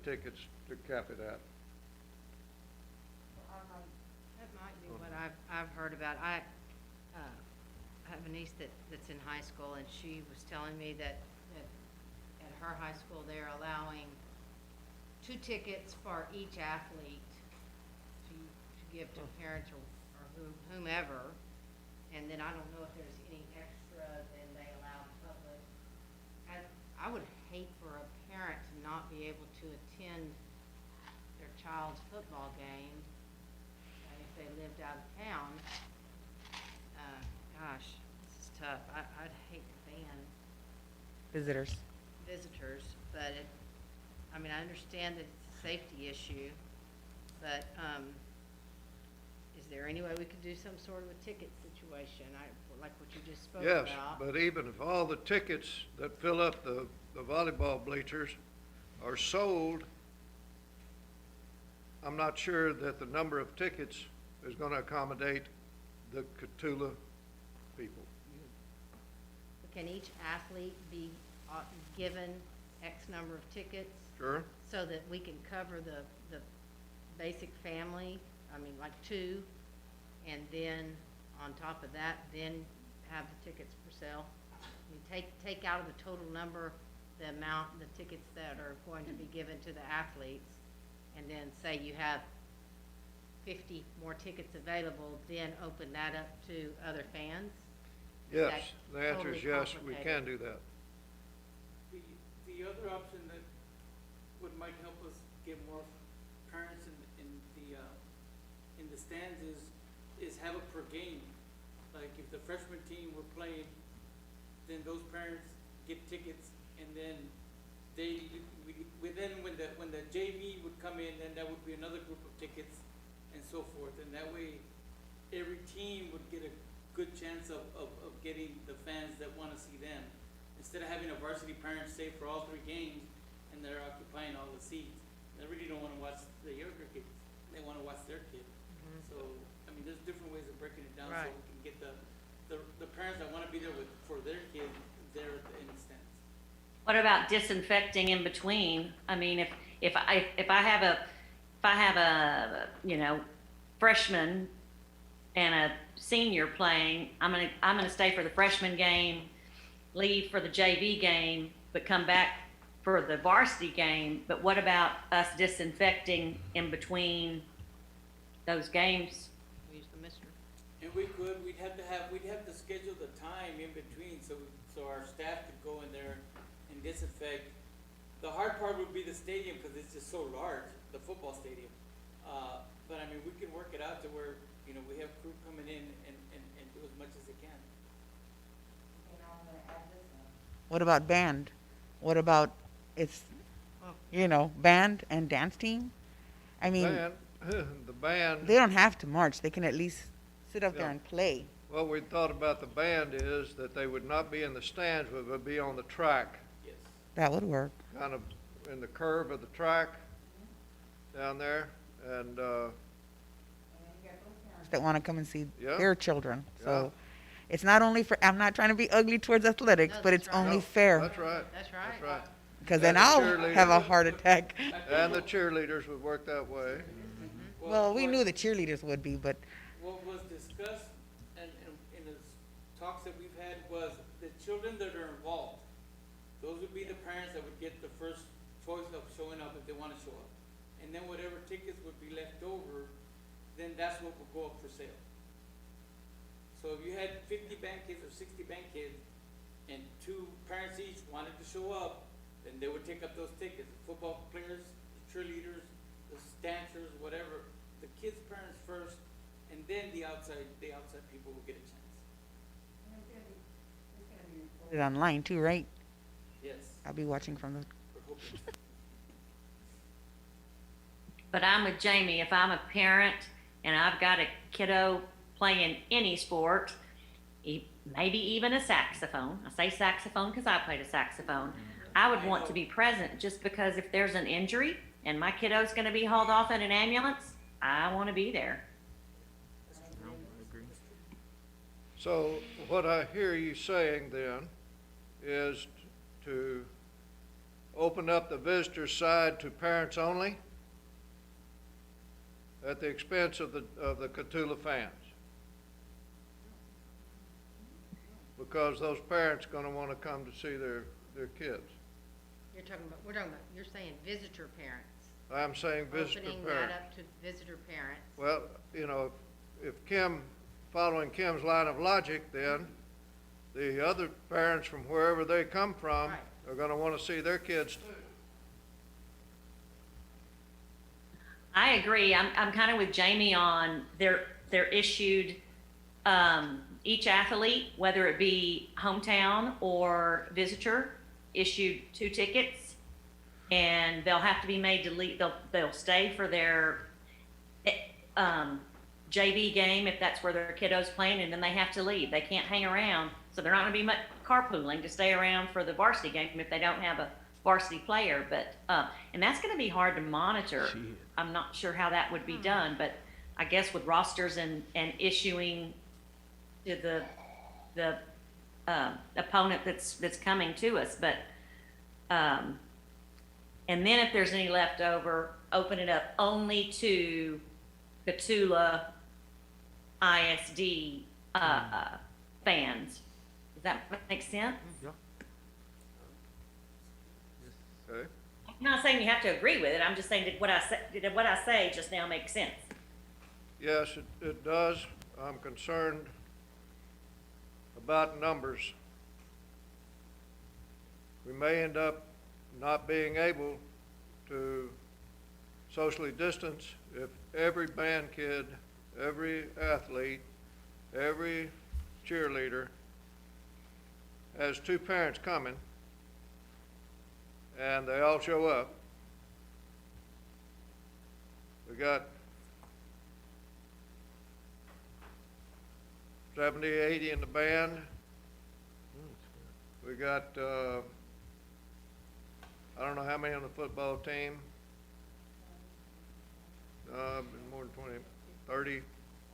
tickets to cap it at. That might be what I've heard about. I have a niece that's in high school, and she was telling me that at her high school, they're allowing 2 tickets for each athlete to give to parents or whomever. And then I don't know if there's any extra than they allow the public. I would hate for a parent to not be able to attend their child's football game if they lived out of town. Gosh, this is tough. I'd hate to ban Visitors. visitors, but I mean, I understand that it's a safety issue, but, is there any way we could do some sort of a ticket situation, like what you just spoke Yes, about? but even if all the tickets that fill up the volleyball bleachers are sold, I'm not sure that the number of tickets is going to accommodate the Catula people. Can each athlete be given X number of tickets? Sure? So that we can cover the basic family, I mean, like 2, and then on top of that, then have the tickets for sale? I mean, take out of the total number, the amount, the tickets that are going to be given to the athletes, and then say you have 50 more tickets available, then open that up to other fans? Is Yes, that the answer is totally yes, we complicated? can do that. The other option that might help us get more parents in the stands is have a per game. Like if the freshman team were playing, then those parents get tickets, and then when the JV would come in, then that would be another group of tickets, and so forth. And that way, every team would get a good chance of getting the fans that want to see them. Instead of having a varsity parent stay for all 3 games, and they're occupying all the seats. They really don't want to watch the younger kids. They want to watch their kid. So, I mean, there's different ways of breaking it down so Right. we can get the parents that want to be there for their kid there in the stands. What about disinfecting in between? I mean, if I have a you know, freshman and a senior playing, I'm gonna stay for the freshman game, leave for the JV game, but come back for the varsity game. But what about us disinfecting in between those games? We use the mister. And we'd have to schedule the time in between so our staff could go in there and disinfect. The hard part would be the stadium because it's just so large, the football stadium. But I mean, we can work it out to where, you know, we have crew coming in and do as much as they can. What about band? What about band and dance team? I mean, The band, they don't have to march. They can at least sit up there Yeah. and play. what we thought about the band is that they would not be in the stands, but would be on the track, Yes. That would work. kind of in the curve of the track down there. And, That want to come and see Yeah. their children. So it's not only for, I'm not trying to be ugly towards athletics, No, but it's that's right. only No, fair. that's right. That's right. That's right. Because then and the I'll cheerleaders. have a heart attack. And the cheerleaders would work that way. Well, we knew the cheerleaders would be, but What was discussed and in the talks that we've had was the children that are involved. Those would be the parents that would get the first choice of showing up if they want to show up. And then whatever tickets would be left over, then that's what would go up for sale. So if you had 50 band kids or 60 band kids and 2 parents each wanted to show up, then they would take up those tickets. The football players, the cheerleaders, the dancers, whatever, the kids' parents first, and then the outside people will get a chance. put it online too, right? Yes, I'll be watching from the, we're hoping. But I'm with Jamie. If I'm a parent and I've got a kiddo playing any sport, maybe even a saxophone. I say saxophone because I played a saxophone. I would want to be present just because if there's an injury and my kiddo's gonna be hauled off in an ambulance, I wanna be there. So what I hear you saying then is to open up the visitor side to parents only at the expense of the Catula fans. Because those parents gonna wanna come to see their kids. We're talking about, you're saying visitor parents. I'm saying visitor Opening parents. that up to visitor parents. Well, you know, if following Kim's line of logic, then the other parents from wherever they come from Right. are gonna wanna see their kids too. I agree. I'm kind of with Jamie on they're issued, each athlete, whether it be hometown or visitor, issued 2 tickets, and they'll have to be made to leave. They'll stay for their JV game if that's where their kiddo's playing, and then they have to leave. They can't hang around, so they're not going to be much carpooling to stay around for the varsity game if they don't have a varsity player. But and that's going to be hard to monitor. I'm not sure how that would be done, but I guess with rosters and issuing to the opponent that's coming to us. But and then if there's any left over, open it up only to Catula I.S.D. Fans. Does that make sense? Okay? I'm not saying you have to agree with it. I'm just saying did what I say just now make sense? Yes, it does. I'm concerned about numbers. We may end up not being able to socially distance if every band kid, every athlete, every cheerleader has 2 parents coming and they all show up. We got 70, 80 in the band. We got, I don't know how many on the football team. More than 20, 30,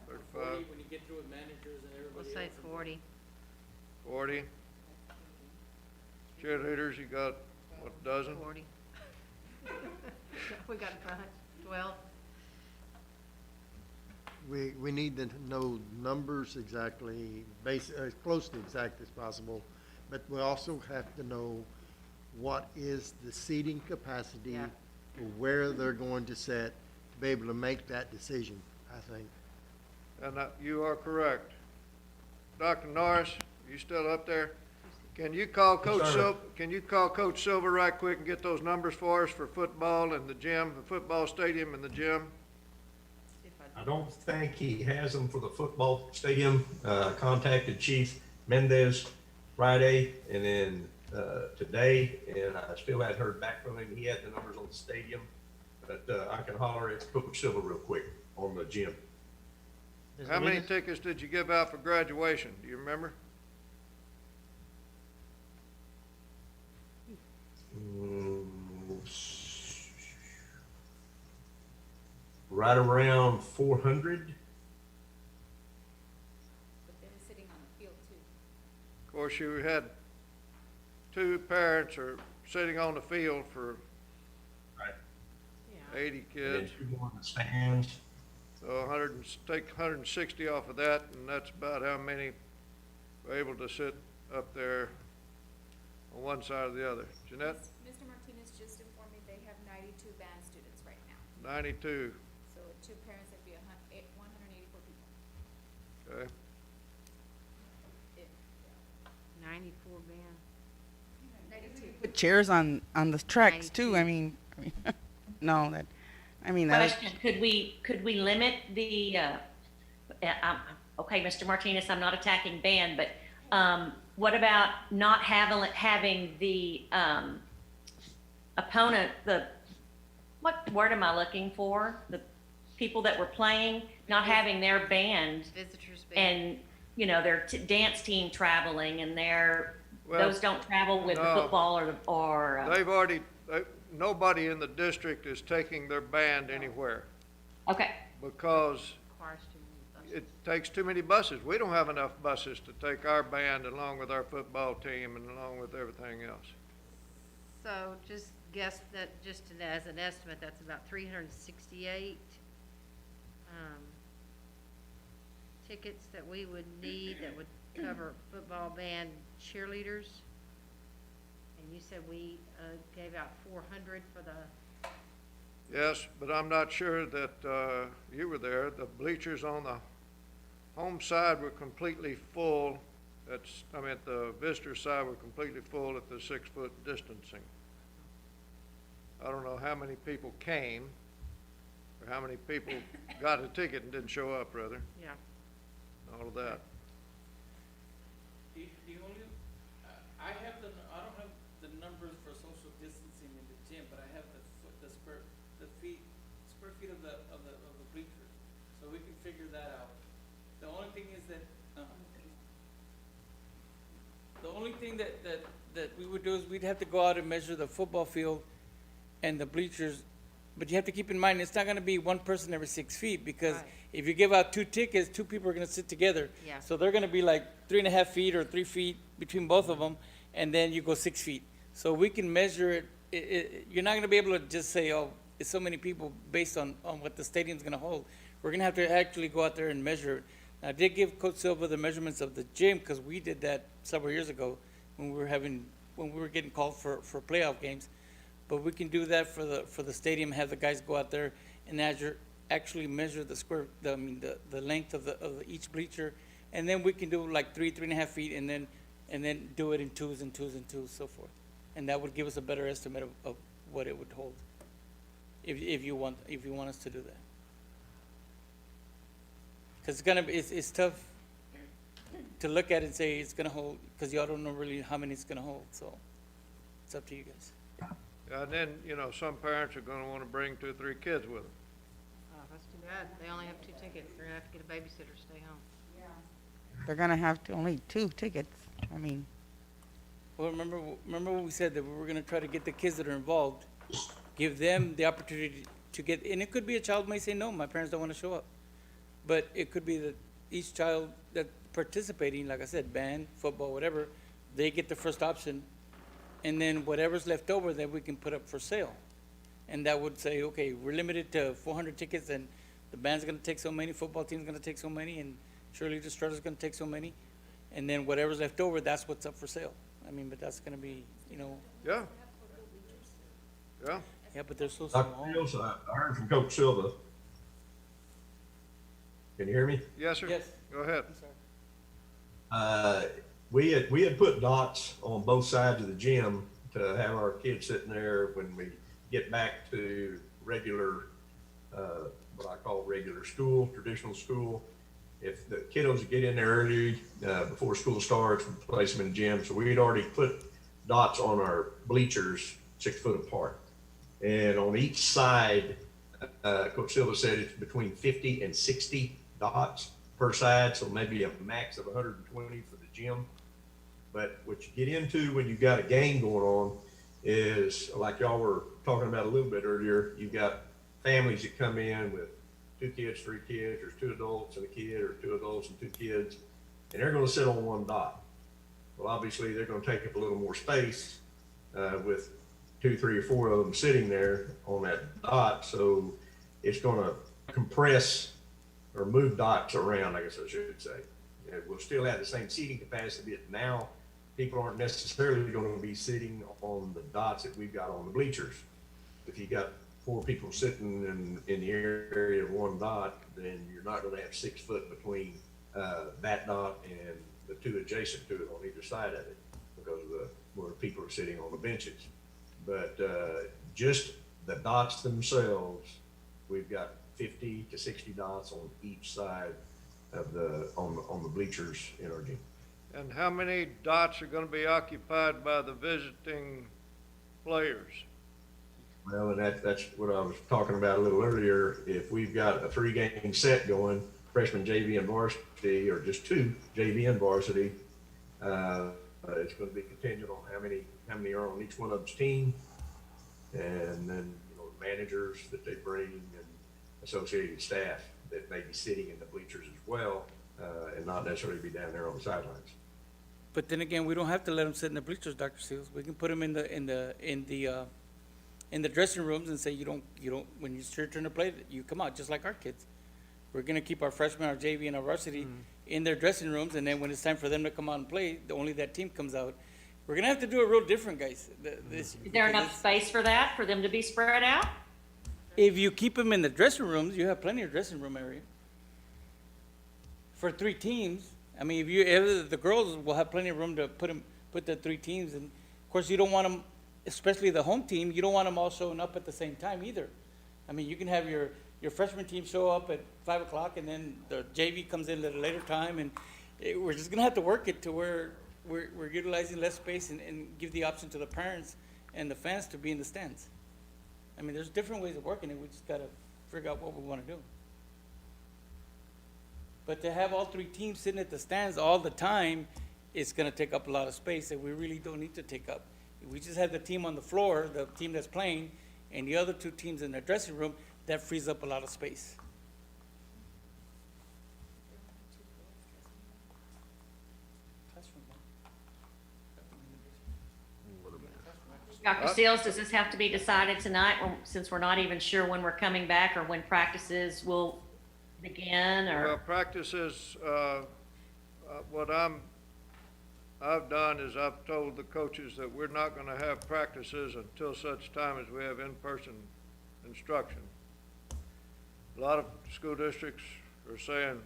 35, When you get through with managers and We'll everybody say else. 40. 40. Cheerleaders, you got, what, a dozen? 40. We got a bunch, 12. We need to know numbers exactly, as close to exact as possible, but we also have to know what is the seating capacity Yeah. for where they're going to set to be able to make that decision, I think. And you are correct. Dr. Norris, you still up there? Can you call Coach sir. Silver right quick and get those numbers for us for football and the gym, the football stadium and the gym? I don't think he has them for the football stadium. Contacted Chief Mendez Friday and then today, and I still hadn't heard back from him. He had the numbers on the stadium, but I can holler at Coach Silver real quick on the gym. How many tickets did you give out for graduation? Do you remember? Right around 400. But they're sitting on the field too. Of course, you had 2 parents are sitting on the field for Right. 80 And kids. then 2 more in the stands. So take 160 off of that, and that's about how many were able to sit up there on one side or the other. Jeanette, Mr. Martinez just informed me they have 92 band students right now. 92, So 2 parents, that'd be 184 people. okay. 94 band. 92. Put chairs on the tracks too. I mean, no, that, I mean, that, Question, could we limit the, okay, Mr. Martinez, I'm not attacking band, but, what about not having the, opponent, what word am I looking for? The people that were playing, not having their band Visitors band. and, their dance team traveling and Well, those don't travel with the no. football or They've already, nobody in the district is taking their band anywhere okay. because Requires too many buses. it takes too many buses. We don't have enough buses to take our band along with our football team and along with everything else. So just guess that, as an estimate, that's about 368 tickets that we would need that would cover football, band, cheerleaders. And you said we gave out 400 for the, Yes, but I'm not sure that you were there. The bleachers on the home side were completely full. The visitor side were completely full at the 6-foot distancing. I don't know how many people came, or how many people got a ticket and didn't show up, rather, yeah. all of that. The only, I don't have the numbers for social distancing in the gym, but I have the square feet of the bleachers, so we can figure that out. The only thing is that, the only thing that we would do is we'd have to go out and measure the football field and the bleachers, but you have to keep in mind, it's not gonna be one person every 6 feet, because Right. if you give out 2 tickets, 2 people are gonna sit together. Yeah. So they're gonna be like 3.5 feet or 3 feet between both of them, and then you go 6 feet. So we can measure it, you're not gonna be able to just say, oh, it's so many people based on what the stadium's gonna hold. We're gonna have to actually go out there and measure it. Now, I did give Coach Silva the measurements of the gym, because we did that several years ago when we were getting called for playoff games. But we can do that for the stadium, have the guys go out there and actually measure the length of each bleacher. And then we can do like 3.5 feet, and then do it in twos and twos and twos, so forth. And that would give us a better estimate of what it would hold, if you want us to do that. Because it's tough to look at it and say it's gonna hold, because y'all don't know really how many it's gonna hold, so it's up to you guys. And then, some parents are gonna wanna bring 2 or 3 kids with them. Oh, that's too bad. They only have 2 tickets. They're gonna have to get a babysitter to stay home. They're gonna have to only 2 tickets. I mean, Well, remember what we said, that we were gonna try to get the kids that are involved, give them the opportunity to get, and it could be a child may say, no, my parents don't wanna show up. But it could be that each child that participating, like I said, band, football, whatever, they get the first option, and then whatever's left over, then we can put up for sale. And that would say, okay, we're limited to 400 tickets, and the band's gonna take so many, football team's gonna take so many, and cheerleader strutter's gonna take so many, and then whatever's left over, that's what's up for sale. But that's gonna be, Yeah. Yeah. yeah, but they're so Dr. small. Fields, I heard from Coach Silva. Can you hear me? Yes, sir. Yes. Go ahead. I'm sorry. We had put dots on both sides of the gym to have our kids sitting there when we get back to regular, what I call regular school, traditional school. If the kiddos get in there early, before school starts, we place them in the gym. So we had already put dots on our bleachers 6 foot apart. And on each side, Coach Silva said it's between 50 and 60 dots per side, so maybe a max of 120 for the gym. But what you get into when you've got a game going on is, like y'all were talking about a little bit earlier, you've got families that come in with 2 kids, 3 kids, there's 2 adults and a kid, or 2 adults and 2 kids, and they're gonna sit on one dot. Well, obviously, they're gonna take up a little more space with 2, 3, or 4 of them sitting there on that dot, so it's gonna compress or move dots around, I guess I should say. We'll still have the same seating capacity, but now people aren't necessarily going to be sitting on the dots that we've got on the bleachers. If you got 4 people sitting in the area of one dot, then you're not going to have 6 foot between that dot and the 2 adjacent to it on either side of it, because of where people are sitting on the benches. But just the dots themselves, we've got 50 to 60 dots on each side of on the bleachers in our gym. And how many dots are gonna be occupied by the visiting players? Well, and that's what I was talking about a little earlier. If we've got a 3-game set going, freshman JV and varsity, or just 2 JV and varsity, it's going to be contingent on how many are on each one of them's team, and then, you know, managers that they bring and associated staff that may be sitting in the bleachers as well, and not necessarily be down there on the sidelines. But then again, we don't have to let them sit in the bleachers, Dr. Seals. We can put them in the dressing rooms and say, you don't, when it's your turn to play, you come out, just like our kids. We're gonna keep our freshmen, our JV, and our varsity in their dressing rooms, and then when it's time for them to come out and play, only that team comes out. We're gonna have to do it real different, guys. Is there enough space for that, for them to be spread out? If you keep them in the dressing rooms, you have plenty of dressing room area. For 3 teams, I mean, if the girls will have plenty of room to put the 3 teams, and of course, you don't want them, especially the home team, you don't want them all showing up at the same time either. I mean, you can have your freshman team show up at 5 o'clock, and then the JV comes in at a later time, and we're just gonna have to work it to where we're utilizing less space and give the option to the parents and the fans to be in the stands. I mean, there's different ways of working it, we just gotta figure out what we wanna do. But to have all 3 teams sitting at the stands all the time, it's gonna take up a lot of space that we really don't need to take up. If we just have the team on the floor, the team that's playing, and the other 2 teams in their dressing room, that frees up a lot of space. Dr. Seals, does this have to be decided tonight, since we're not even sure when we're coming back or when practices will begin, Well, or? practices, what I've done is I've told the coaches that we're not gonna have practices until such time as we have in-person instruction. A lot of school districts are saying,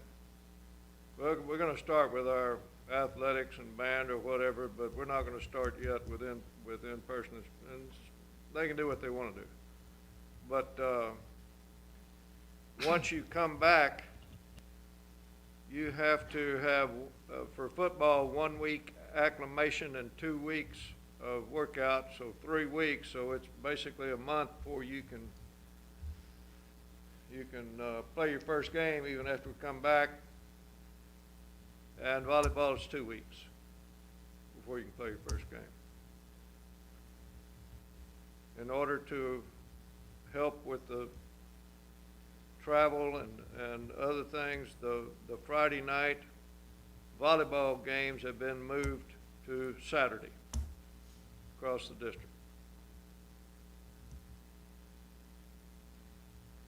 well, we're gonna start with our athletics and band or whatever, but we're not gonna start yet with in-person, and they can do what they wanna do. But, once you come back, you have to have, for football, 1 week acclimation and 2 weeks of workout, so 3 weeks, so it's basically a month before you can play your first game even after we come back. And volleyball is 2 weeks before you can play your first game. In order to help with the travel and other things, the Friday night volleyball games have been moved to Saturday across the district.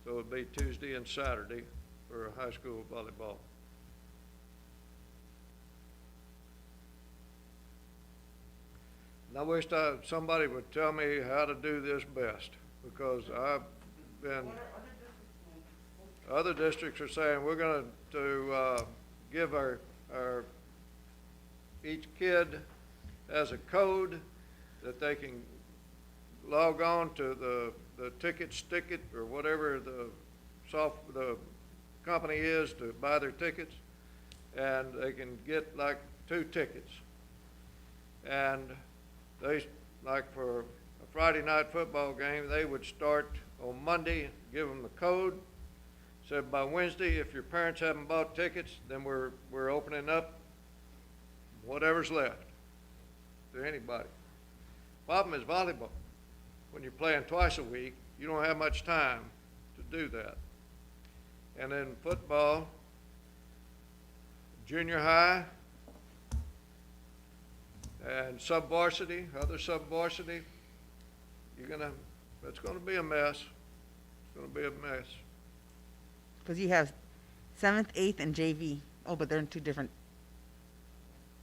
So it'd be Tuesday and Saturday for high school volleyball. And I wish somebody would tell me how to do this best, because I've been, other districts are saying we're going to give our each kid has a code that they can log on to the ticket sticket or whatever the company is to buy their tickets, and they can get like 2 tickets. And they, like for a Friday night football game, they would start on Monday, give them the code. So by Wednesday, if your parents haven't bought tickets, then we're opening up whatever's left to anybody. Problem is volleyball. When you're playing twice a week, you don't have much time to do that. And then football, junior high, and sub-varsity, other sub-varsity, it's gonna be a mess. It's gonna be a mess. Because you have 7th, 8th, and JV. Oh, but they're in 2 different.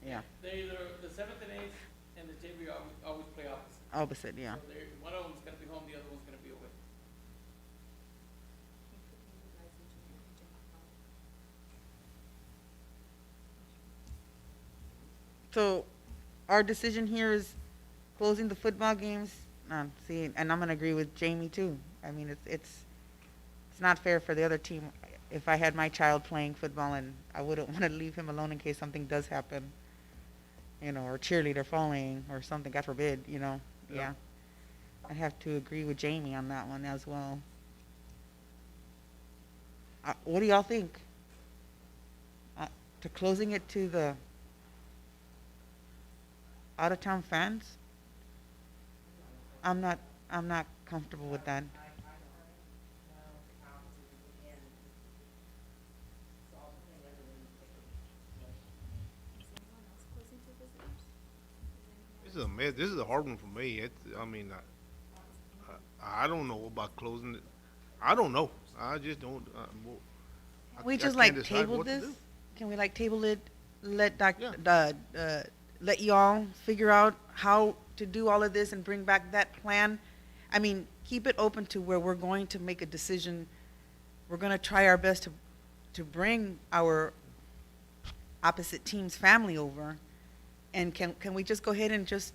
Yeah. They either, the 7th and 8th and the JV always play opposite. Opposite, yeah. So one of them's gonna be home, the other one's gonna be away. So our decision here is closing the football games. See, and I'm gonna agree with Jamie too. I mean, it's not fair for the other team. If I had my child playing football, and I wouldn't want to leave him alone in case something does happen, or cheerleader falling or something, God forbid, yeah. I'd have to agree with Jamie on that one as well. What do y'all think? To closing it to the out-of-town fans? I'm not comfortable with that. This is a mess. This is a hard one for me. I mean, I don't know about closing it. I don't know. I just don't. We I just can't like decide table what to this? do. Can we like table it, let Yeah. let y'all figure out how to do all of this and bring back that plan? I mean, keep it open to where we're going to make a decision. We're gonna try our best to bring our opposite team's family over. And can we just go ahead and just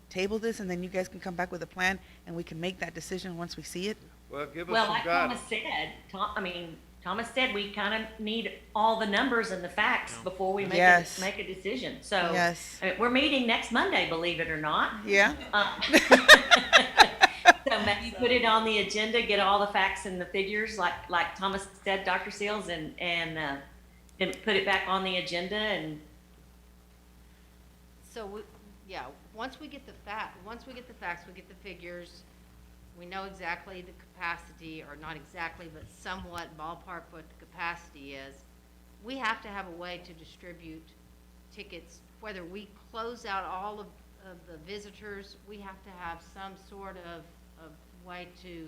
table this, and then you guys can come back with a plan, and we can make that decision once we see it? Well, give us Well, some like guidance. Thomas said, we kind of need all the numbers and the facts before we Yes. make a decision. So, Yes. I mean, we're meeting next Monday, believe it or not. Yeah? So maybe put it on the agenda, get all the facts and the figures, like Thomas said, Dr. Seals, and then put it back on the agenda and. So, once we get the facts, we get the figures, we know exactly the capacity, or not exactly, but somewhat ballpark what the capacity is. We have to have a way to distribute tickets, whether we close out all of the visitors, we have to have some sort of way to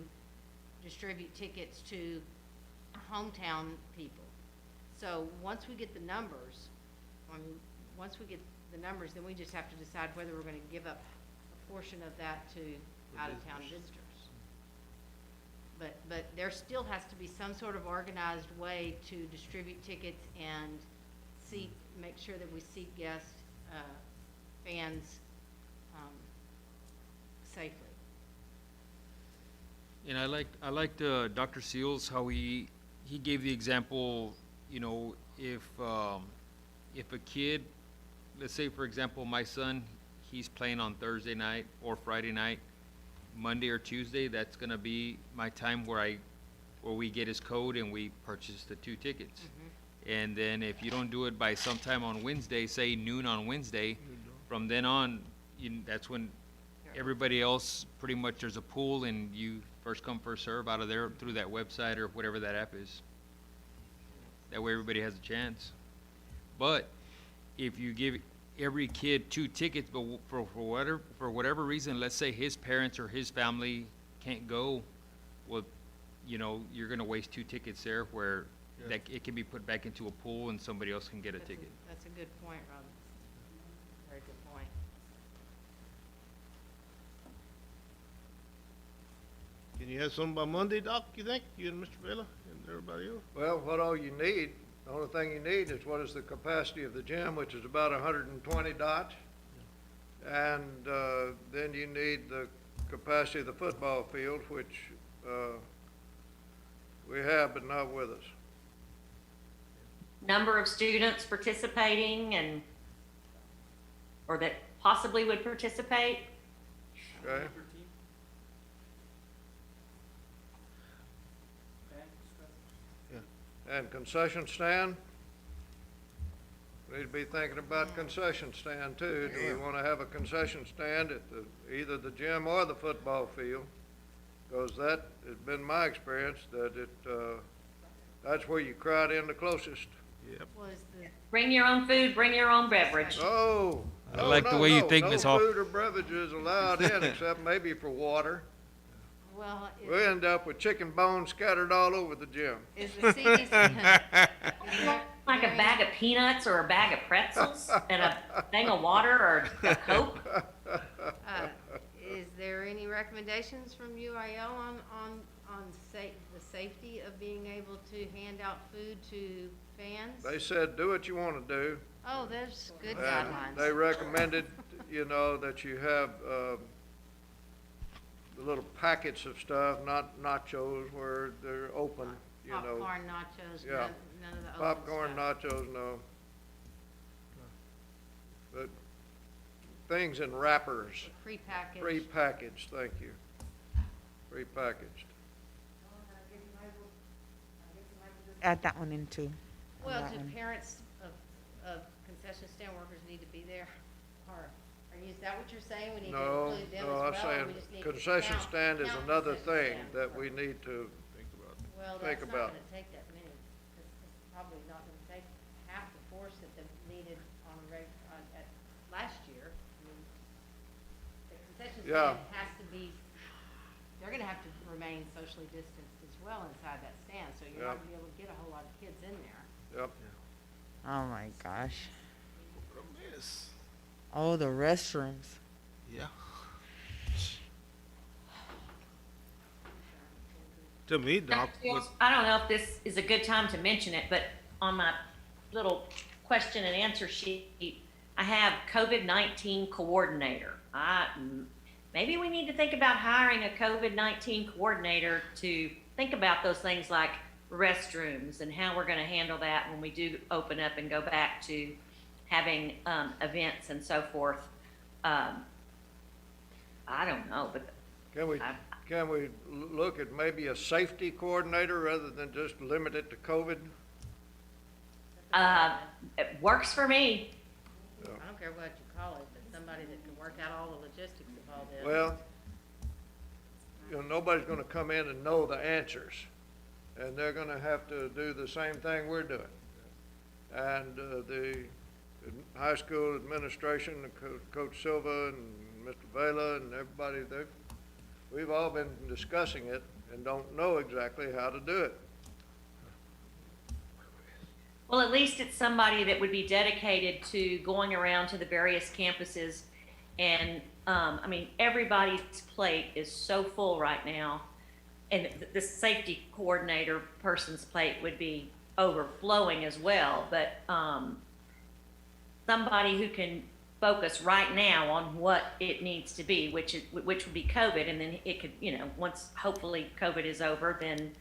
distribute tickets to hometown people. So, once we get the numbers, then we just have to decide whether we're gonna give up a portion of that to out-of-town visitors. But there still has to be some sort of organized way to distribute tickets and make sure that we seat guests, fans, safely. And I liked Dr. Seals, how he gave the example, you know, if a kid, let's say for example, my son, he's playing on Thursday night or Friday night, Monday or Tuesday, that's gonna be my time where we get his code and we purchase the 2 tickets. And then if you don't do it by sometime on Wednesday, say noon on Wednesday, from then on, that's when everybody else, pretty much there's a pool and you first come, first serve out of there through that website or whatever that app is. That way everybody has a chance. But if you give every kid 2 tickets, but for whatever reason, let's say his parents or his family can't go, well, you know, you're gonna waste 2 tickets there where that it can be put back into a pool and somebody else can get a ticket. That's a good point, Robin. Very good point. Can you have some by Monday, Doc, you think? You and Mr. Vela and everybody else? Well, what all you need, the only thing you need is what is the capacity of the gym, which is about 120 dots. And then you need the capacity of the football field, which we have but not with us. Number of students participating or that possibly would participate. Okay? And concession stand? We need to be thinking about concession stand too. Do we want to have a concession stand at either the gym or the football field? Because that has been my experience, that that's where you crowd in the closest. Bring your own food, bring your own beverage. Oh, I like the way you think, Ms. no Hoff. food or beverages allowed in except maybe for water. Well, We end up with chicken bones scattered all over the gym. is the CDC, Like a bag of peanuts or a bag of pretzels and a thing of water or a Coke. is there any recommendations from UIL on the safety of being able to hand out food to fans? They said, do what you want to do. Oh, there's good And guidelines. they recommended, you know, that you have the little packets of stuff, not nachos where they're open, you know. Popcorn, nachos, Yeah. none of the open Popcorn, stuff. nachos, no. But things in wrappers, Prepackaged. pre-packaged, thank you. prepackaged. Add that one in too. on Well, that do one. parents of concession stand workers need to be there? Or, is that what you're saying? We need to No, include them as no, well? I'm or saying we just need to concession count- stand is count another concession thing stand that we workers? need to Well, think that's about. not gonna take that many, 'cause it's probably not gonna take half the force that they needed on at last year. I mean, the concession Yeah. stand has to be, they're gonna have to remain socially distanced as well inside that stand, so you're Yeah. not gonna be able to get a whole lot of kids in there. Yep. Oh my gosh. What a mess. Oh, the restrooms. Yeah. To me, Doc, was, I don't know if this is a good time to mention it, but on my little question and answer sheet, I have COVID-19 coordinator. Maybe we need to think about hiring a COVID-19 coordinator to think about those things like restrooms and how we're gonna handle that when we do open up and go back to having, events and so forth. I don't know, but Can we look at maybe a safety coordinator rather than just limit it to COVID? it works for me. I don't care what you call it, but somebody that can work out all the logistics of all this. Well, nobody's gonna come in and know the answers, and they're gonna have to do the same thing we're doing. And, the high school administration, Coach Silva and Mr. Vela and everybody, we've all been discussing it and don't know exactly how to do it. Well, at least it's somebody that would be dedicated to going around to the various campuses. And, I mean, everybody's plate is so full right now. And the safety coordinator person's plate would be overflowing as well. But, somebody who can focus right now on what it needs to be, which would be COVID. And then it could, once hopefully COVID is over, then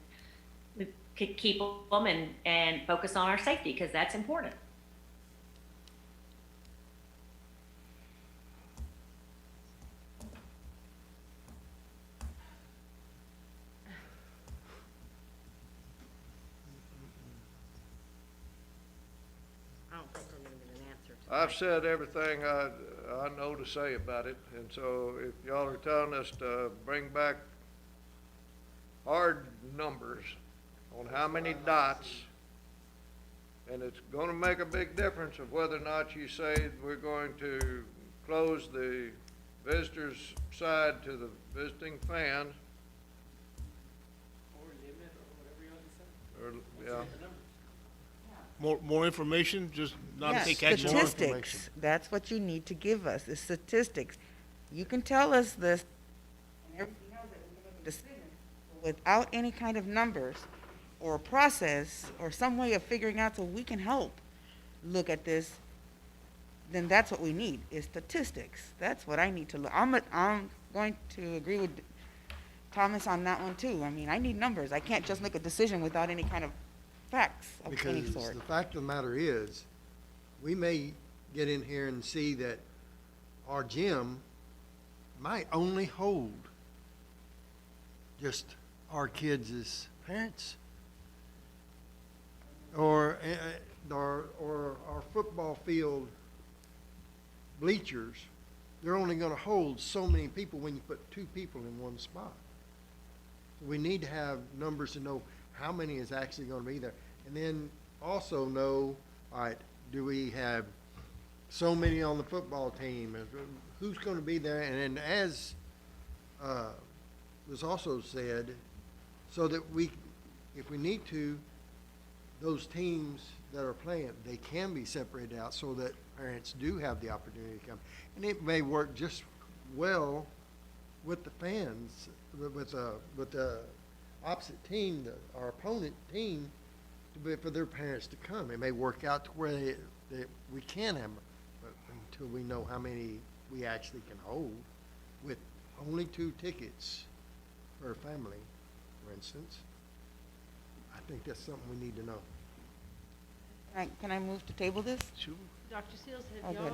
we could keep them and focus on our safety, because that's important. I don't think we're gonna get an answer to I've that. said everything I know to say about it, and so if y'all are telling us to bring back hard numbers on how many dots, and it's gonna make a big difference of whether or not you say we're going to close the visitors' side to the visiting fans. Or, yeah. more information, just not Yeah, take action. More information. statistics. That's what you need to give us, is statistics. You can tell us this, and everybody knows that we're making a decision, without any kind of numbers or process or some way of figuring out so we can help look at this, then that's what we need, is statistics. That's what I need to look. I'm going to agree with Thomas on that one too. I mean, I need numbers. I can't just make a decision without any kind of facts of any Because sort. the fact of the matter is, we may get in here and see that our gym might only hold just our kids' parents. Or our football field bleachers, they're only gonna hold so many people when you put 2 people in one spot. We need to have numbers to know how many is actually gonna be there. And then also know, all right, do we have so many on the football team? Who's gonna be there? And then as, was also said, so that we, if we need to, those teams that are playing, they can be separated out so that parents do have the opportunity to come. And it may work just well with the fans, with the opposite team, our opponent team, for their parents to come. It may work out to where we can have them, but until we know how many we actually can hold with only 2 tickets per family, for instance. I think that's something we need to know. Can I move to table this? Sure. Dr. Seals, Oh, have good.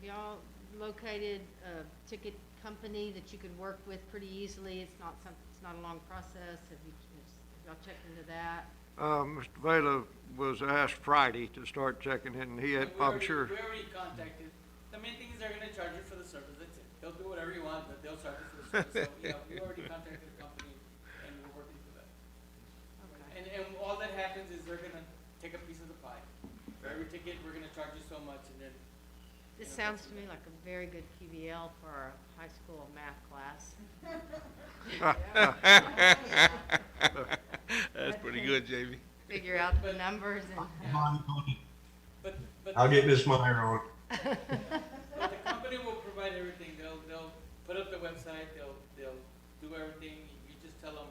y'all located a ticket company that you could work with pretty easily? It's not a long process. Have y'all checked into that? Mr. Vela was asked Friday to start checking it, and he had, I'm sure. We already contacted. The main thing is they're gonna charge you for the service, that's it. They'll do whatever you want, but they'll charge you for the service. So, yeah, we already contacted the company and we're working for that. Okay. And all that happens is they're gonna take a piece of the pie. For every ticket, we're gonna charge you so much, and then. This sounds to me like a very good PBL for our high school math class. That's pretty good, Jamie. Figure out the numbers and. But I'll get Miss Meyer on. but the company will provide everything. They'll put up the website. They'll do everything. You just tell them,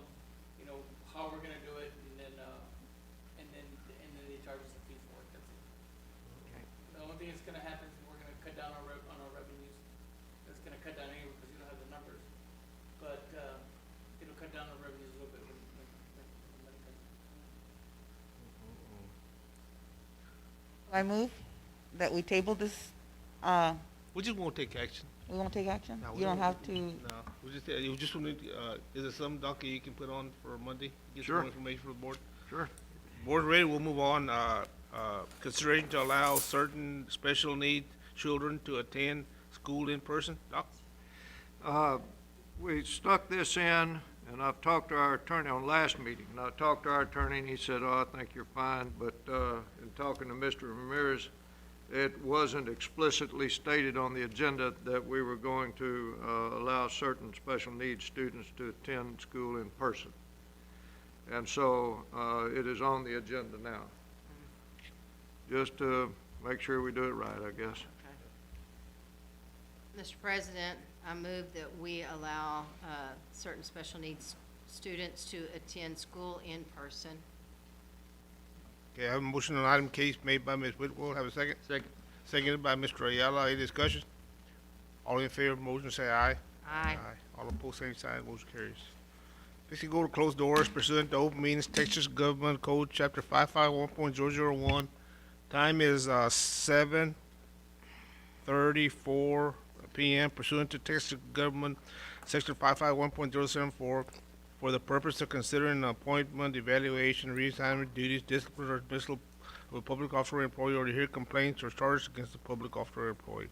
you know, how we're gonna do it, and then they charge us a fee for it. That's it. Okay. The only thing that's gonna happen is we're gonna cut down on our revenues. That's gonna cut down anyway because you don't have the numbers. But it'll cut down our revenues a little bit when the money comes. I move that we table this, We just won't take action. we won't take action? No, we You don't have to, No, you just want to, is there some docket you can put on for Monday? Get some Sure. more information for the board? Sure. Board ready, we'll move on. Consideration to allow certain special need children to attend school in person. Doc? We stuck this in, and I've talked to our attorney on last meeting, and I talked to our attorney, and he said, oh, I think you're fine, but, in talking to Mr. Ramirez, it wasn't explicitly stated on the agenda that we were going to, allow certain special needs students to attend school in person. And so, it is on the agenda now. Just to make sure we do it right, I guess. Mr. President, I move that we allow certain special needs students to attend school in person. Okay, I have a motion on item case made by Ms. Whitwell. Have a second? Second. Seconded by Mr. Ayala. Any discussion? All in favor of the motion, say aye. Aye. All opposed, same sign. Motion carries. Next, we go to closed doors pursuant to Open Meetings, Texas Government Code, Chapter 551.001. Time is 7:34 p.m. pursuant to Texas Government Section 551.074 for the purpose of considering appointment, evaluation, reassignment, duties, discipline, or dismissal of a public officer or employee, or to hear complaints or charges against the public officer or employee.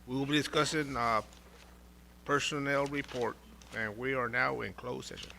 We will be discussing personnel report, and we are now in closed session.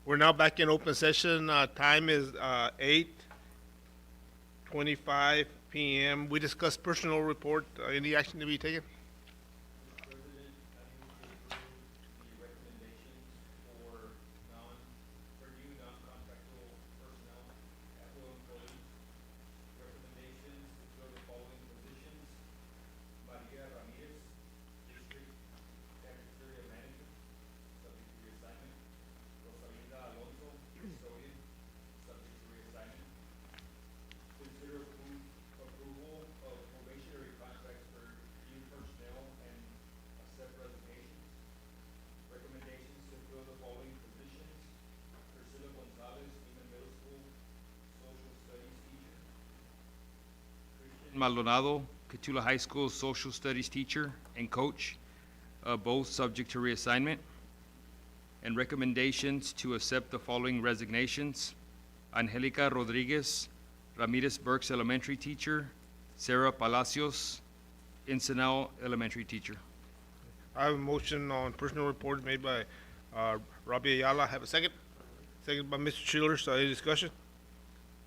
We're now back in open session. Time is 8:25 PM. We discussed personal report. Any action to be taken? Maldonado, Catula High School Social Studies teacher and coach, both subject to reassignment. And recommendations to accept the following resignations: Angelica Rodriguez, Ramirez Burks Elementary teacher, Sarah Palacios, Ensenado Elementary teacher. I have a motion on personal report made by Robbie Ayala. Have a second? Second by Mr. Schiller. So any discussion?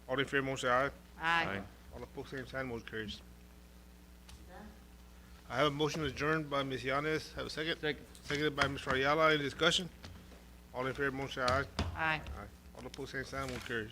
All in favor, motion say aye. Aye. All opposed, same sign, motion carries. I have a motion adjourned by Ms. Yanes. Have a second? Second. Seconded by Mr. Ayala. Any discussion? All in favor, motion say aye. Aye. All opposed, same sign, motion carries.